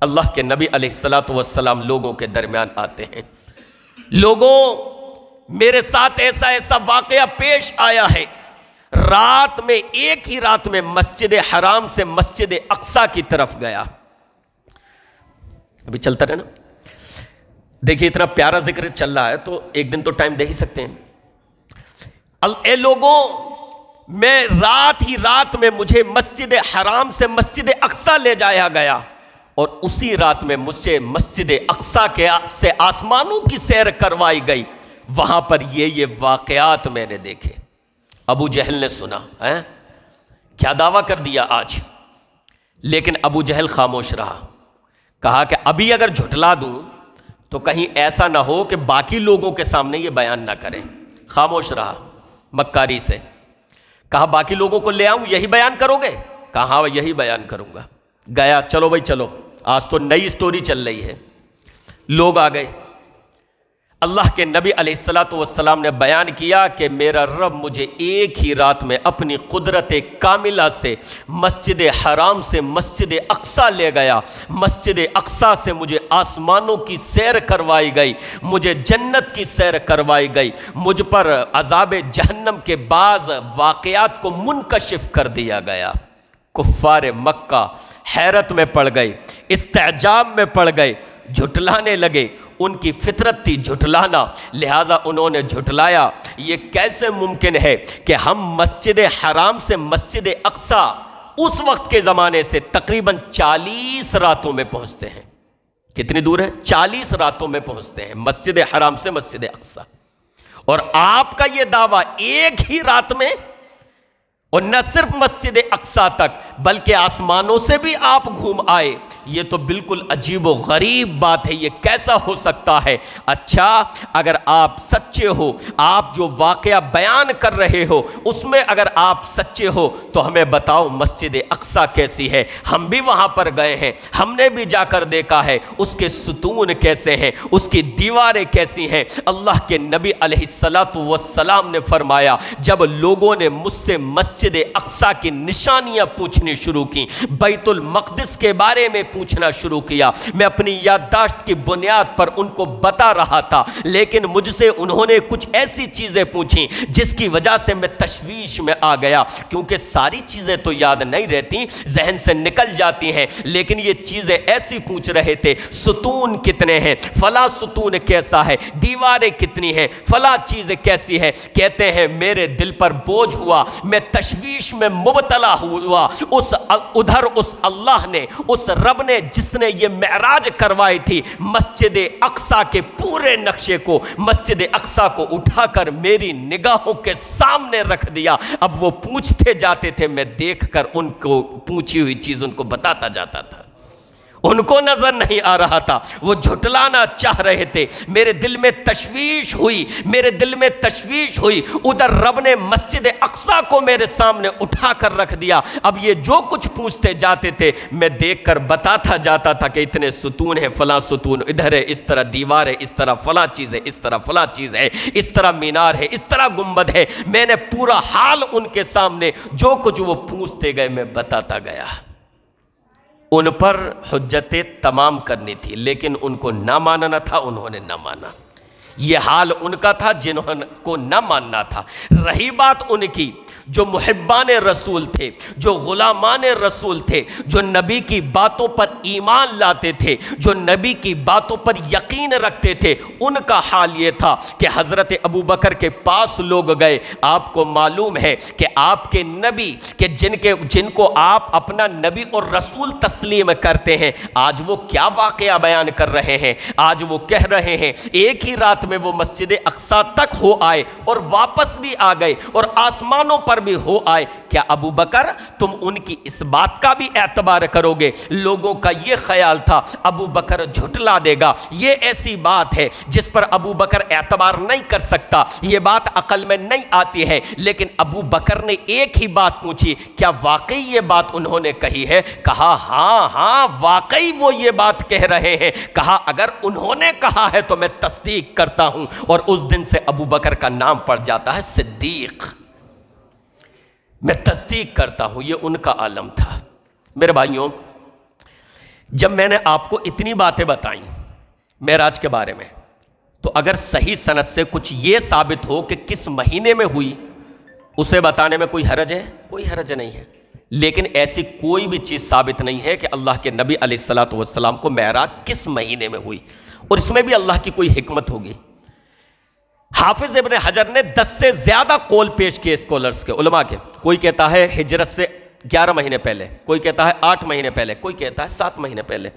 اللہ کے نبی علیہ السلام لوگوں کے درمیان آتے ہیں، لوگوں میرے ساتھ ایسا واقعہ پیش آیا ہے، رات میں ایک ہی رات میں مسجد حرام سے مسجد اقصی کی طرف گیا۔ ابھی چلتا رہے نا، دیکھیے اتنا پیارا ذکر چل رہا ہے تو ایک دن تو ٹائم دے ہی سکتے ہیں۔ اے لوگوں، میں رات میں مجھے مسجد حرام سے مسجد اقصی لے جایا گیا، اور اسی رات میں مجھ سے مسجد اقصی سے آسمانوں کی سیر کروائی گئی، وہاں پر یہ واقعات میں نے دیکھے۔ ابو جہل نے سنا، کیا دعویٰ کر دیا آج، لیکن ابو جہل خاموش رہا، کہا کہ ابھی اگر جھٹلا دوں تو کہیں ایسا نہ ہو کہ باقی لوگوں کے سامنے یہ بیان نہ کریں، خاموش رہا مکاری سے۔ کہا باقی لوگوں کو لے آؤں، یہی بیان کرو گے؟ کہا ہاں یہی بیان کروں گا۔ گیا، چلو بھائی چلو، آج تو نئی سٹوری چل رہی ہے۔ لوگ آ گئے، اللہ کے نبی علیہ السلام نے بیان کیا کہ میرا رب مجھے ایک ہی رات میں اپنی قدرت کاملہ سے مسجد حرام سے مسجد اقصی لے گیا، مسجد اقصی سے مجھے آسمانوں کی سیر کروائی گئی، مجھے جنت کی سیر کروائی گئی، مجھ پر عذاب جہنم کے بعض واقعات کو منکشف کر دیا گیا۔ کفار مکہ حیرت میں پڑ گئے، استعجاب میں پڑ گئے، جھٹلانے لگے، ان کی فطرت تھی جھٹلانا، لہٰذا انہوں نے جھٹلایا۔ یہ کیسے ممکن ہے کہ ہم مسجد حرام سے مسجد اقصی اس وقت کے زمانے سے تقریباً 40 راتوں میں پہنچتے ہیں؟ کتنی دور ہے؟ 40 راتوں میں پہنچتے ہیں مسجد حرام سے مسجد اقصی، اور آپ کا یہ دعویٰ ایک ہی رات میں، اور نہ صرف مسجد اقصی تک بلکہ آسمانوں سے بھی آپ گھوم آئے۔ یہ تو بالکل عجیب و غریب بات ہے، یہ کیسا ہو سکتا ہے؟ اچھا، اگر آپ سچے ہو، آپ جو واقعہ بیان کر رہے ہو اس میں اگر آپ سچے ہو تو ہمیں بتاؤ مسجد اقصی کیسی ہے؟ ہم بھی وہاں پر گئے ہیں، ہم نے بھی جا کر دیکھا ہے، اس کے ستون کیسے ہیں، اس کی دیواریں کیسی ہیں۔ اللہ کے نبی علیہ السلام نے فرمایا، جب لوگوں نے مجھ سے مسجد مسجد اقصی کی نشانیاں پوچھنی شروع کی، بیت المقدس کے بارے میں پوچھنا شروع کیا۔ میں اپنی یادداشت کی بنیاد پر ان کو بتا رہا تھا، لیکن مجھ سے انہوں نے کچھ ایسی چیزیں پوچھی جس کی وجہ سے میں تشویش میں آ گیا، کیونکہ ساری چیزیں تو یاد نہیں رہتی، ذہن سے نکل جاتی ہیں، لیکن یہ چیزیں ایسی پوچھ رہے تھے، ستون کتنے ہیں، فلاں ستون کیسا ہے، دیواریں کتنی ہیں، فلاں چیزیں کیسی ہے۔ کہتے ہیں میرے دل پر بوجھ ہوا، میں تشویش میں مبتلا ہوا۔ ادھر اس اللہ نے، اس رب نے جس نے یہ معراج کروائی تھی، مسجد اقصی کے پورے نقشے کو، مسجد اقصی کو اٹھا کر میری نگاہوں کے سامنے رکھ دیا۔ اب وہ پوچھتے جاتے تھے، میں دیکھ کر ان کو پوچھی ہوئی چیز ان کو بتاتا جاتا تھا، ان کو نظر نہیں آ رہا تھا، وہ جھٹلانا چاہ رہے تھے۔ میرے دل میں تشویش ہوئی، میرے دل میں تشویش ہوئی۔ ادھر رب نے مسجد اقصی کو میرے سامنے اٹھا کر رکھ دیا۔ اب یہ جو کچھ پوچھتے جاتے تھے میں دیکھ کر بتاتا جاتا تھا کہ اتنے ستون ہیں، فلاں ستون ادھر ہے، اس طرح دیوار ہے، اس طرح فلاں چیز ہے، اس طرح فلاں چیز ہے، اس طرح مینار ہے، اس طرح گنبد ہے۔ میں نے پورا حال ان کے سامنے جو کچھ وہ پوچھتے گئے میں بتاتا گیا۔ ان پر حجتیں تمام کرنی تھی، لیکن ان کو نہ ماننا تھا، انہوں نے نہ مانا۔ یہ حال ان کا تھا جنہوں کو نہ ماننا تھا۔ رہی بات ان کی جو محبان رسول تھے، جو غلامان رسول تھے، جو نبی کی باتوں پر ایمان لاتے تھے، جو نبی کی باتوں پر یقین رکھتے تھے، ان کا حال یہ تھا کہ حضرت ابوبکر کے پاس لوگ گئے۔ آپ کو معلوم ہے کہ آپ کے نبی کہ جن کو آپ اپنا نبی اور رسول تسلیم کرتے ہیں، آج وہ کیا واقعہ بیان کر رہے ہیں۔ آج وہ کہہ رہے ہیں ایک ہی رات میں وہ مسجد اقصی تک ہو آئے اور واپس بھی آ گئے اور آسمانوں پر بھی ہو آئے۔ کیا ابو بکر تم ان کی اس بات کا بھی اعتبار کرو گے؟ لوگوں کا یہ خیال تھا ابو بکر جھٹلا دے گا، یہ ایسی بات ہے جس پر ابو بکر اعتبار نہیں کر سکتا، یہ بات عقل میں نہیں آتی ہے۔ لیکن ابو بکر نے ایک ہی بات پوچھی، کیا واقعی یہ بات انہوں نے کہی ہے؟ کہا ہاں واقعی وہ یہ بات کہہ رہے ہیں۔ کہا اگر انہوں نے کہا ہے تو میں تصدیق کرتا ہوں، اور اس دن سے ابو بکر کا نام پڑ جاتا ہے صدیق۔ میں تصدیق کرتا ہوں، یہ ان کا عالم تھا۔ میرے بھائیوں، جب میں نے آپ کو اتنی باتیں بتائیں معراج کے بارے میں، تو اگر صحیح سند سے کچھ یہ ثابت ہو کہ کس مہینے میں ہوئی، اسے بتانے میں کوئی حرج ہے؟ کوئی حرج نہیں ہے۔ لیکن ایسی کوئی بھی چیز ثابت نہیں ہے کہ اللہ کے نبی علیہ الصلوۃ والسلام کو معراج کس مہینے میں ہوئی، اور اس میں بھی اللہ کی کوئی حکمت ہوگی۔ حافظ ابن حجر نے 10 سے زیادہ قول پیش کیے اسکالرز کے، علماء کے۔ کوئی کہتا ہے ہجرت سے 11 مہینے پہلے، کوئی کہتا ہے 8 مہینے پہلے، کوئی کہتا ہے 7 مہینے پہلے۔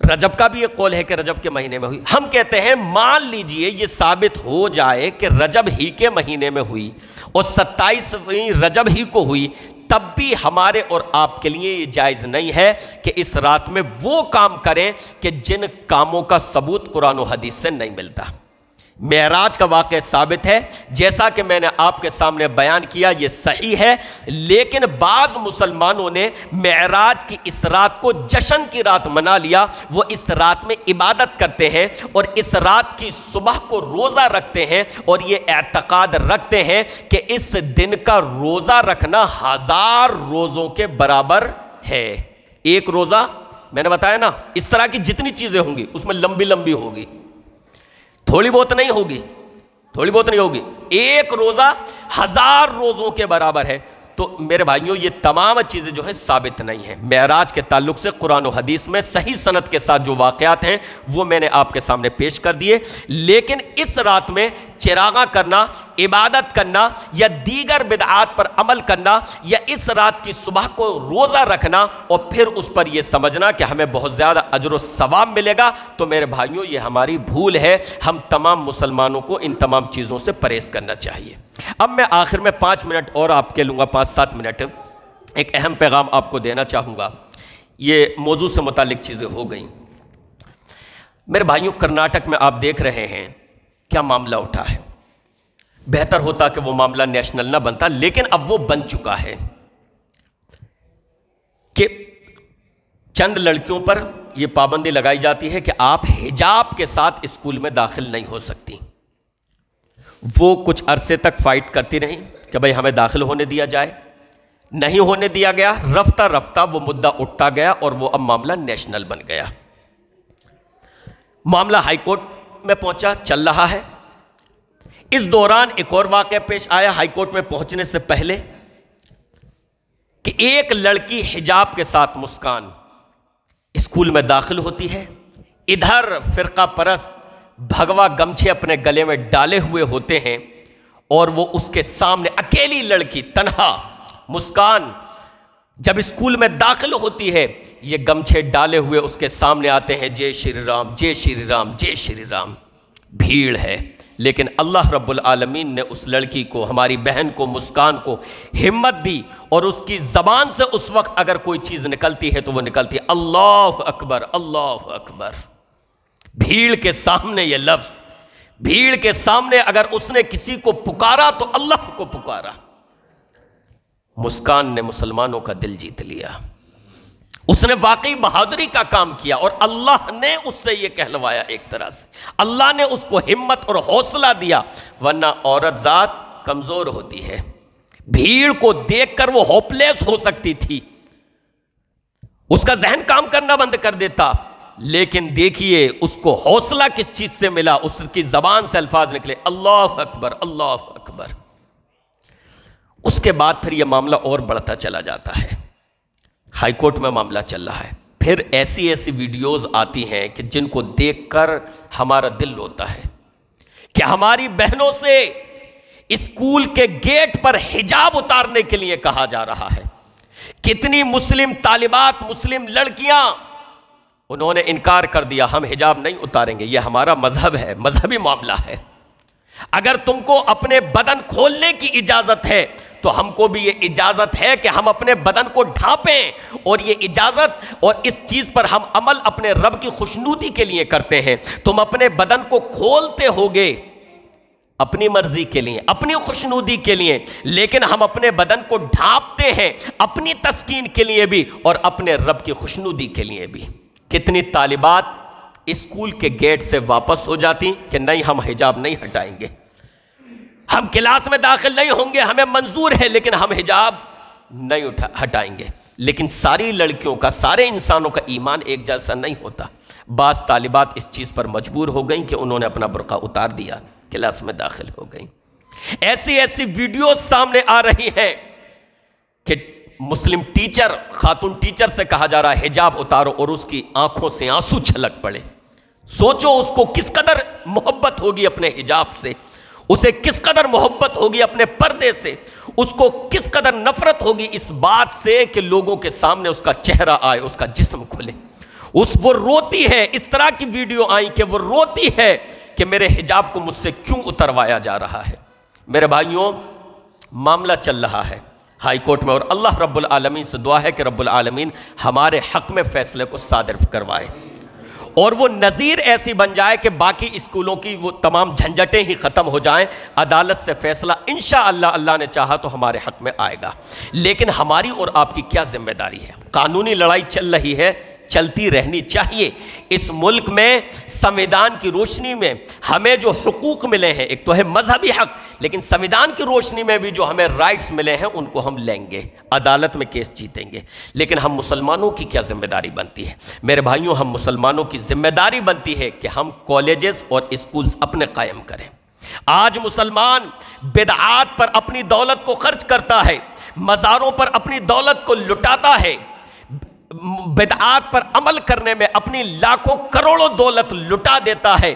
رجب کا بھی یہ قول ہے کہ رجب کے مہینے میں ہوئی۔ ہم کہتے ہیں مان لیجئے یہ ثابت ہو جائے کہ رجب ہی کے مہینے میں ہوئی اور 27ویں رجب ہی کو ہوئی، تب بھی ہمارے اور آپ کے لیے یہ جائز نہیں ہے کہ اس رات میں وہ کام کریں کہ جن کاموں کا ثبوت قرآن و حدیث سے نہیں ملتا۔ معراج کا واقعہ ثابت ہے، جیسا کہ میں نے آپ کے سامنے بیان کیا، یہ صحیح ہے، لیکن بعض مسلمانوں نے معراج کی اس رات کو جشن کی رات منا لیا۔ وہ اس رات میں عبادت کرتے ہیں اور اس رات کی صبح کو روزہ رکھتے ہیں، اور یہ اعتقاد رکھتے ہیں کہ اس دن کا روزہ رکھنا 1000 روزوں کے برابر ہے۔ ایک روزہ میں نے بتایا نا، اس طرح کی جتنی چیزیں ہوں گی اس میں لمبی لمبی ہوگی، تھوڑی بہت نہیں ہوگی، تھوڑی بہت نہیں ہوگی۔ ایک روزہ 1000 روزوں کے برابر ہے۔ تو میرے بھائیوں، یہ تمام چیزیں جو ہے ثابت نہیں ہیں۔ معراج کے تعلق سے قرآن و حدیث میں صحیح سند کے ساتھ جو واقعات ہیں وہ میں نے آپ کے سامنے پیش کر دیے، لیکن اس رات میں چراغاں کرنا، عبادت کرنا یا دیگر بدعات پر عمل کرنا، یا اس رات کی صبح کو روزہ رکھنا اور پھر اس پر یہ سمجھنا کہ ہمیں بہت زیادہ اجر و ثواب ملے گا، تو میرے بھائیوں یہ ہماری بھول ہے۔ ہم تمام مسلمانوں کو ان تمام چیزوں سے پرہیز کرنا چاہیے۔ اب میں آخر میں 5 منٹ اور آپ کے لوں گا، 5-7 منٹ، ایک اہم پیغام آپ کو دینا چاہوں گا۔ یہ موضوع سے متعلق چیزیں ہو گئیں۔ میرے بھائیوں، کرناٹک میں آپ دیکھ رہے ہیں کیا معاملہ اٹھا ہے۔ بہتر ہوتا کہ وہ معاملہ نیشنل نہ بنتا، لیکن اب وہ بن چکا ہے کہ چند لڑکیوں پر یہ پابندی لگائی جاتی ہے کہ آپ حجاب کے ساتھ اسکول میں داخل نہیں ہو سکتی۔ وہ کچھ عرصے تک فائٹ کرتی رہیں، کہ بھئی ہمیں داخل ہونے دیا جائے، نہیں ہونے دیا گیا، رفتہ رفتہ وہ مدعا اٹھتا گیا اور وہ اب معاملہ نیشنل بن گیا۔ معاملہ ہائی کورٹ میں پہنچا، چل رہا ہے۔ اس دوران ایک اور واقعہ پیش آیا ہائی کورٹ میں پہنچنے سے پہلے کہ ایک لڑکی حجاب کے ساتھ، مسکان، اسکول میں داخل ہوتی ہے، ادھر فرقہ پرست بھگوا گمچھے اپنے گلے میں ڈالے ہوئے ہوتے ہیں اور وہ اس کے سامنے اکیلی لڑکی، تنہا مسکان، جب اسکول میں داخل ہوتی ہے یہ گمچھے ڈالے ہوئے اس کے سامنے آتے ہیں، جے شری رام، جے شری رام، جے شری رام، بھیڑ ہے۔ لیکن اللہ رب العالمین نے اس لڑکی کو، ہماری بہن کو، مسکان کو ہمت دی، اور اس کی زبان سے اس وقت اگر کوئی چیز نکلتی ہے تو وہ نکلتی ہے اللہ اکبر، اللہ اکبر۔ بھیڑ کے سامنے یہ لفظ، بھیڑ کے سامنے اگر اس نے کسی کو پکارا تو اللہ کو پکارا۔ مسکان نے مسلمانوں کا دل جیت لیا، اس نے واقعی بہادری کا کام کیا، اور اللہ نے اس سے یہ کہلوایا، ایک طرح سے اللہ نے اس کو ہمت اور حوصلہ دیا، ورنہ عورت ذات کمزور ہوتی ہے، بھیڑ کو دیکھ کر وہ ہوپلیس ہو سکتی تھی، اس کا ذہن کام کرنا بند کر دیتا، لیکن دیکھیے اس کو حوصلہ کس چیز سے ملا، اس کی زبان سے الفاظ نکلے اللہ اکبر، اللہ اکبر۔ اس کے بعد پھر یہ معاملہ اور بڑھتا چلا جاتا ہے، ہائی کورٹ میں معاملہ چل رہا ہے، پھر ایسی ایسی ویڈیوز آتی ہیں کہ جن کو دیکھ کر ہمارا دل روتا ہے کہ ہماری بہنوں سے اسکول کے گیٹ پر حجاب اتارنے کے لیے کہا جا رہا ہے۔ کتنی مسلم طالبات، مسلم لڑکیاں، انہوں نے انکار کر دیا، ہم حجاب نہیں اتاریں گے، یہ ہمارا مذہب ہے، مذہبی معاملہ ہے۔ اگر تم کو اپنے بدن کھولنے کی اجازت ہے تو ہم کو بھی یہ اجازت ہے کہ ہم اپنے بدن کو ڈھانپیں، اور یہ اجازت اور اس چیز پر ہم عمل اپنے رب کی خوشنودی کے لیے کرتے ہیں۔ تم اپنے بدن کو کھولتے ہوگے اپنی مرضی کے لیے، اپنی خوشنودی کے لیے، لیکن ہم اپنے بدن کو ڈھانپتے ہیں اپنی تسکین کے لیے بھی اور اپنے رب کی خوشنودی کے لیے بھی۔ کتنی طالبات اسکول کے گیٹ سے واپس ہو جاتی کہ نہیں ہم حجاب نہیں ہٹائیں گے، ہم کلاس میں داخل نہیں ہوں گے، ہمیں منظور ہے لیکن ہم حجاب نہیں ہٹائیں گے۔ لیکن ساری لڑکیوں کا، سارے انسانوں کا ایمان ایک جیسا نہیں ہوتا۔ بعض طالبات اس چیز پر مجبور ہو گئیں کہ انہوں نے اپنا برقع اتار دیا، کلاس میں داخل ہو گئیں۔ ایسی ایسی ویڈیوز سامنے آ رہی ہیں کہ مسلم ٹیچر، خاتون ٹیچر سے کہا جا رہا ہے حجاب اتارو، اور اس کی آنکھوں سے آنسو چھلک پڑے۔ سوچو اس کو کس قدر محبت ہوگی اپنے حجاب سے، اسے کس قدر محبت ہوگی اپنے پردے سے، اس کو کس قدر نفرت ہوگی اس بات سے کہ لوگوں کے سامنے اس کا چہرہ آئے، اس کا جسم کھلے۔ وہ روتی ہے، اس طرح کی ویڈیو آئیں کہ وہ روتی ہے کہ میرے حجاب کو مجھ سے کیوں اتروایا جا رہا ہے۔ میرے بھائیوں، معاملہ چل رہا ہے ہائی کورٹ میں، اور اللہ رب العالمین سے دعا ہے کہ رب العالمین ہمارے حق میں فیصلے کو صادر کروائے، اور وہ نظیر ایسی بن جائے کہ باقی اسکولوں کی وہ تمام جھنجٹیں ہی ختم ہو جائیں، عدالت سے فیصلہ انشاءاللہ اللہ نے چاہا تو ہمارے حق میں آئے گا۔ لیکن ہماری اور آپ کی کیا ذمہ داری ہے؟ قانونی لڑائی چل رہی ہے، چلتی رہنی چاہیے۔ اس ملک میں سنویدھان کی روشنی میں ہمیں جو حقوق ملے ہیں، ایک تو ہے مذہبی حق، لیکن سنویدھان کی روشنی میں بھی جو ہمیں رائٹس ملے ہیں ان کو ہم لیں گے، عدالت میں کیس جیتیں گے۔ لیکن ہم مسلمانوں کی کیا ذمہ داری بنتی ہے؟ میرے بھائیوں، ہم مسلمانوں کی ذمہ داری بنتی ہے کہ ہم کالجز اور اسکولز اپنے قائم کریں۔ آج مسلمان بدعات پر اپنی دولت کو خرچ کرتا ہے، مزاروں پر اپنی دولت کو لٹاتا ہے، بدعات پر عمل کرنے میں اپنی لاکھوں کروڑوں دولت لٹا دیتا ہے،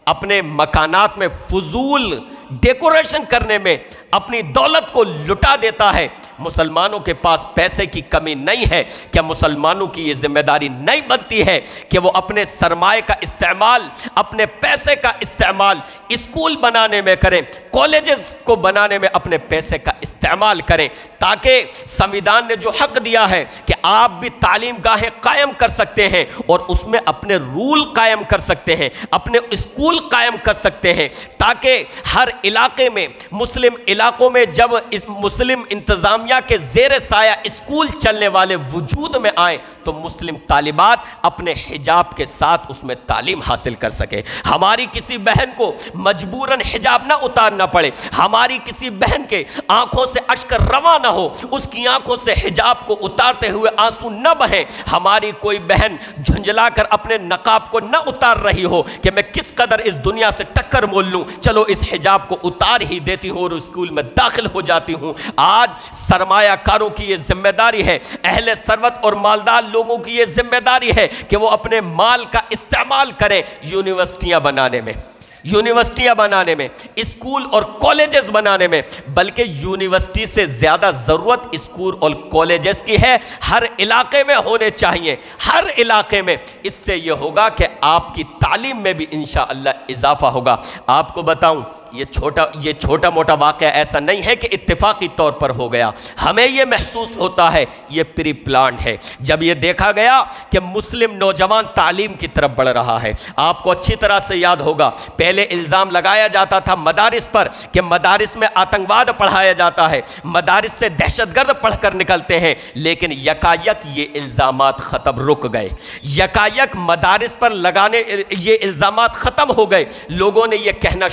اپنے مکانات میں فضول ڈیکوریشن کرنے میں اپنی دولت کو لٹا دیتا ہے۔ مسلمانوں کے پاس پیسے کی کمی نہیں ہے، کیا مسلمانوں کی یہ ذمہ داری نہیں بنتی ہے کہ وہ اپنے سرمایہ کا استعمال، اپنے پیسے کا استعمال اسکول بنانے میں کریں، کالجز کو بنانے میں اپنے پیسے کا استعمال کریں، تاکہ سنویدھان نے جو حق دیا ہے کہ آپ بھی تعلیم گاہیں قائم کر سکتے ہیں اور اس میں اپنے رول قائم کر سکتے ہیں، اپنے اسکول قائم کر سکتے ہیں، تاکہ ہر علاقے میں، مسلم علاقوں میں جب اس مسلم انتظامیہ اسلامیہ کے زیر سایہ اسکول چلنے والے وجود میں آئیں تو مسلم طالبات اپنے حجاب کے ساتھ اس میں تعلیم حاصل کر سکے، ہماری کسی بہن کو مجبوراً حجاب نہ اتارنا پڑے، ہماری کسی بہن کے آنکھوں سے اشک رواں نہ ہو، اس کی آنکھوں سے حجاب کو اتارتے ہوئے آنسو نہ بہیں، ہماری کوئی بہن جھنجلا کر اپنے نقاب کو نہ اتار رہی ہو کہ میں کس قدر اس دنیا سے ٹکر مول لوں، چلو اس حجاب کو اتار ہی دیتی ہوں اور اسکول میں داخل ہو جاتی ہوں۔ آج سرمایہ کاروں کی یہ ذمہ داری ہے، اہل ثروت اور مالدار لوگوں کی یہ ذمہ داری ہے کہ وہ اپنے مال کا استعمال کریں یونیورسٹیاں بنانے میں، اسکول اور کالجز بنانے میں، بلکہ یونیورسٹی سے زیادہ ضرورت اسکول اور کالجز کی ہے، ہر علاقے میں ہونے چاہیے، ہر علاقے میں۔ اس سے یہ ہوگا کہ آپ کی تعلیم میں بھی انشاءاللہ اضافہ ہوگا۔ آپ کو بتاؤں یہ چھوٹا موٹا واقعہ ایسا نہیں ہے کہ اتفاقی طور پر ہو گیا، ہمیں یہ محسوس ہوتا ہے یہ پری پلانڈ ہے۔ جب یہ دیکھا گیا کہ مسلم نوجوان تعلیم کی طرف بڑھ رہا ہے، آپ کو اچھی طرح سے یاد ہوگا پہلے الزام لگایا جاتا تھا مدارس پر کہ مدارس میں آتنکواد پڑھایا جاتا ہے، مدارس سے دہشت گرد پڑھ کر نکلتے ہیں، لیکن یکایک یہ الزامات رک گئے، یکایک مدارس پر لگانے یہ الزامات ختم ہو گئے، لوگوں نے یہ کہنا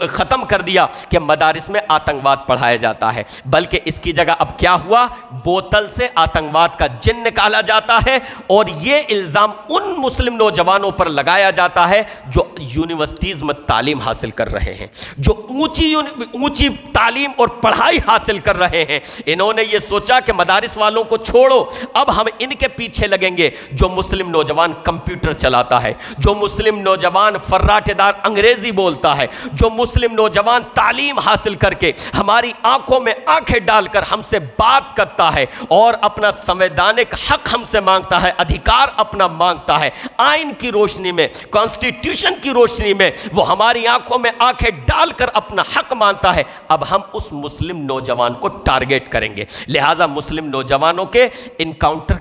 ختم کر دیا کہ مدارس میں آتنکواد پڑھایا جاتا ہے، بلکہ اس کی جگہ اب کیا ہوا، بوتل سے آتنکواد کا جن نکالا جاتا ہے اور یہ الزام ان مسلم نوجوانوں پر لگایا جاتا ہے جو یونیورسٹیز میں تعلیم حاصل کر رہے ہیں، جو اونچی تعلیم اور پڑھائی حاصل کر رہے ہیں۔ انہوں نے یہ سوچا کہ مدارس والوں کو چھوڑو، اب ہم ان کے پیچھے لگیں گے۔ جو مسلم نوجوان کمپیوٹر چلاتا ہے، جو مسلم نوجوان فراٹے دار انگریزی بولتا ہے، جو مسلم نوجوان تعلیم حاصل کر کے ہماری آنکھوں میں آنکھیں ڈال کر ہم سے بات کرتا ہے اور اپنا سنویدھانک حق ہم سے مانگتا ہے، ادھیکار اپنا مانگتا ہے، آئین کی روشنی میں، کانسٹیٹیوشن کی روشنی میں وہ ہماری آنکھوں میں آنکھیں ڈال کر اپنا حق مانگتا ہے، اب ہم اس مسلم نوجوان کو ٹارگیٹ کریں گے۔ لہٰذا مسلم نوجوانوں کے انکاؤنٹر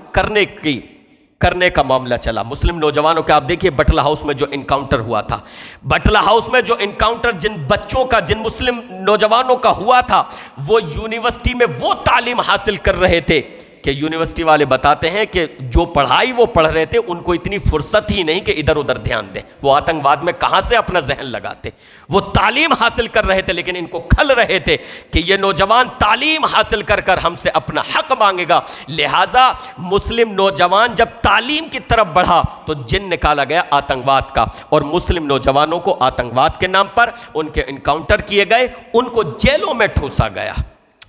کرنے کا معاملہ چلا۔ مسلم نوجوانوں کے آپ دیکھیے بٹلہ ہاؤس میں جو انکاؤنٹر ہوا تھا، بٹلہ ہاؤس میں جو انکاؤنٹر جن بچوں کا، جن مسلم نوجوانوں کا ہوا تھا، وہ یونیورسٹی میں وہ تعلیم حاصل کر رہے تھے کہ یونیورسٹی والے بتاتے ہیں کہ جو پڑھائی وہ پڑھ رہے تھے ان کو اتنی فرصت ہی نہیں کہ ادھر ادھر دھیان دیں، وہ آتنکواد میں کہاں سے اپنا ذہن لگاتے، وہ تعلیم حاصل کر رہے تھے لیکن ان کو کھل رہے تھے کہ یہ نوجوان تعلیم حاصل کر کر ہم سے اپنا حق مانگے گا۔ لہٰذا مسلم نوجوان جب تعلیم کی طرف بڑھا تو جن نکالا گیا آتنکواد کا، اور مسلم نوجوانوں کو آتنکواد کے نام پر ان کے انکاؤنٹر کیے گئے، ان کو جیلوں میں ٹھوسا گیا،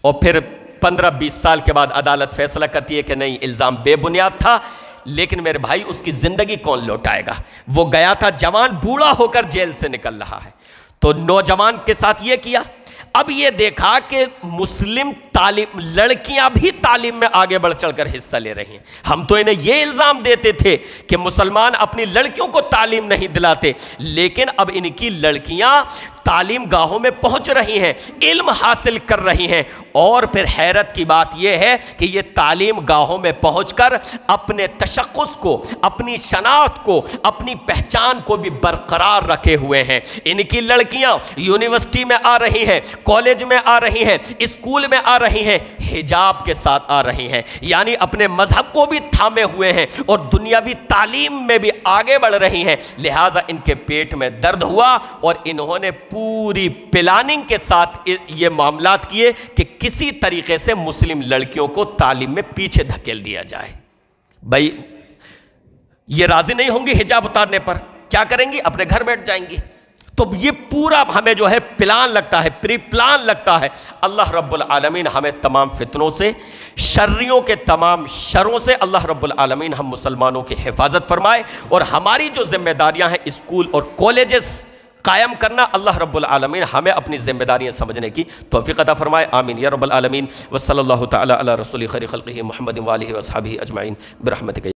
اور پھر 15-20 سال کے بعد عدالت فیصلہ کرتی ہے کہ نہیں، الزام بے بنیاد تھا، لیکن میرے بھائی اس کی زندگی کون لوٹائے گا؟ وہ گیا تھا جوان، بوڑھا ہو کر جیل سے نکل رہا ہے۔ تو نوجوان کے ساتھ یہ کیا، اب یہ دیکھا کہ مسلم لڑکیاں بھی تعلیم میں آگے بڑھ چڑھ کر حصہ لے رہی ہیں۔ ہم تو انہیں یہ الزام دیتے تھے کہ مسلمان اپنی لڑکیوں کو تعلیم نہیں دلاتے، لیکن اب ان کی لڑکیاں تعلیم گاہوں میں پہنچ رہی ہیں، علم حاصل کر رہی ہیں، اور پھر حیرت کی بات یہ ہے کہ یہ تعلیم گاہوں میں پہنچ کر اپنے تشخص کو، اپنی شناخت کو، اپنی پہچان کو بھی برقرار رکھے ہوئے ہیں۔ ان کی لڑکیاں یونیورسٹی میں آ رہی ہیں، کالج میں آ رہی ہیں، اسکول میں آ رہی ہیں، حجاب کے ساتھ آ رہی ہیں، یعنی اپنے مذہب کو بھی تھامے ہوئے ہیں اور دنیاوی تعلیم میں بھی آگے بڑھ رہی ہیں۔ لہٰذا ان کے پیٹ میں درد ہوا اور انہوں نے پوری پلاننگ کے ساتھ یہ معاملات کیے کہ کسی طریقے سے مسلم لڑکیوں کو تعلیم میں پیچھے دھکیل دیا جائے۔ بھائی یہ راضی نہیں ہوں گی حجاب اتارنے پر، کیا کریں گی؟ اپنے گھر بیٹھ جائیں گی۔ تو یہ پورا ہمیں جو ہے پلان لگتا ہے، پری پلان لگتا ہے۔ اللہ رب العالمین ہمیں تمام فتنوں سے، شریوں کے تمام شروں سے اللہ رب العالمین ہم مسلمانوں کی حفاظت فرمائے، اور ہماری جو ذمہ داریاں ہیں اسکول اور کالجز قائم کرنا، اللہ رب العالمین ہمیں اپنی ذمہ داریاں سمجھنے کی توفیق عطا فرمائے، آمین یا رب العالمین۔ وصلی اللہ تعالی علی رسول خیر خلقہ محمد وآلہ وصحبہ اجمعین برحمتک۔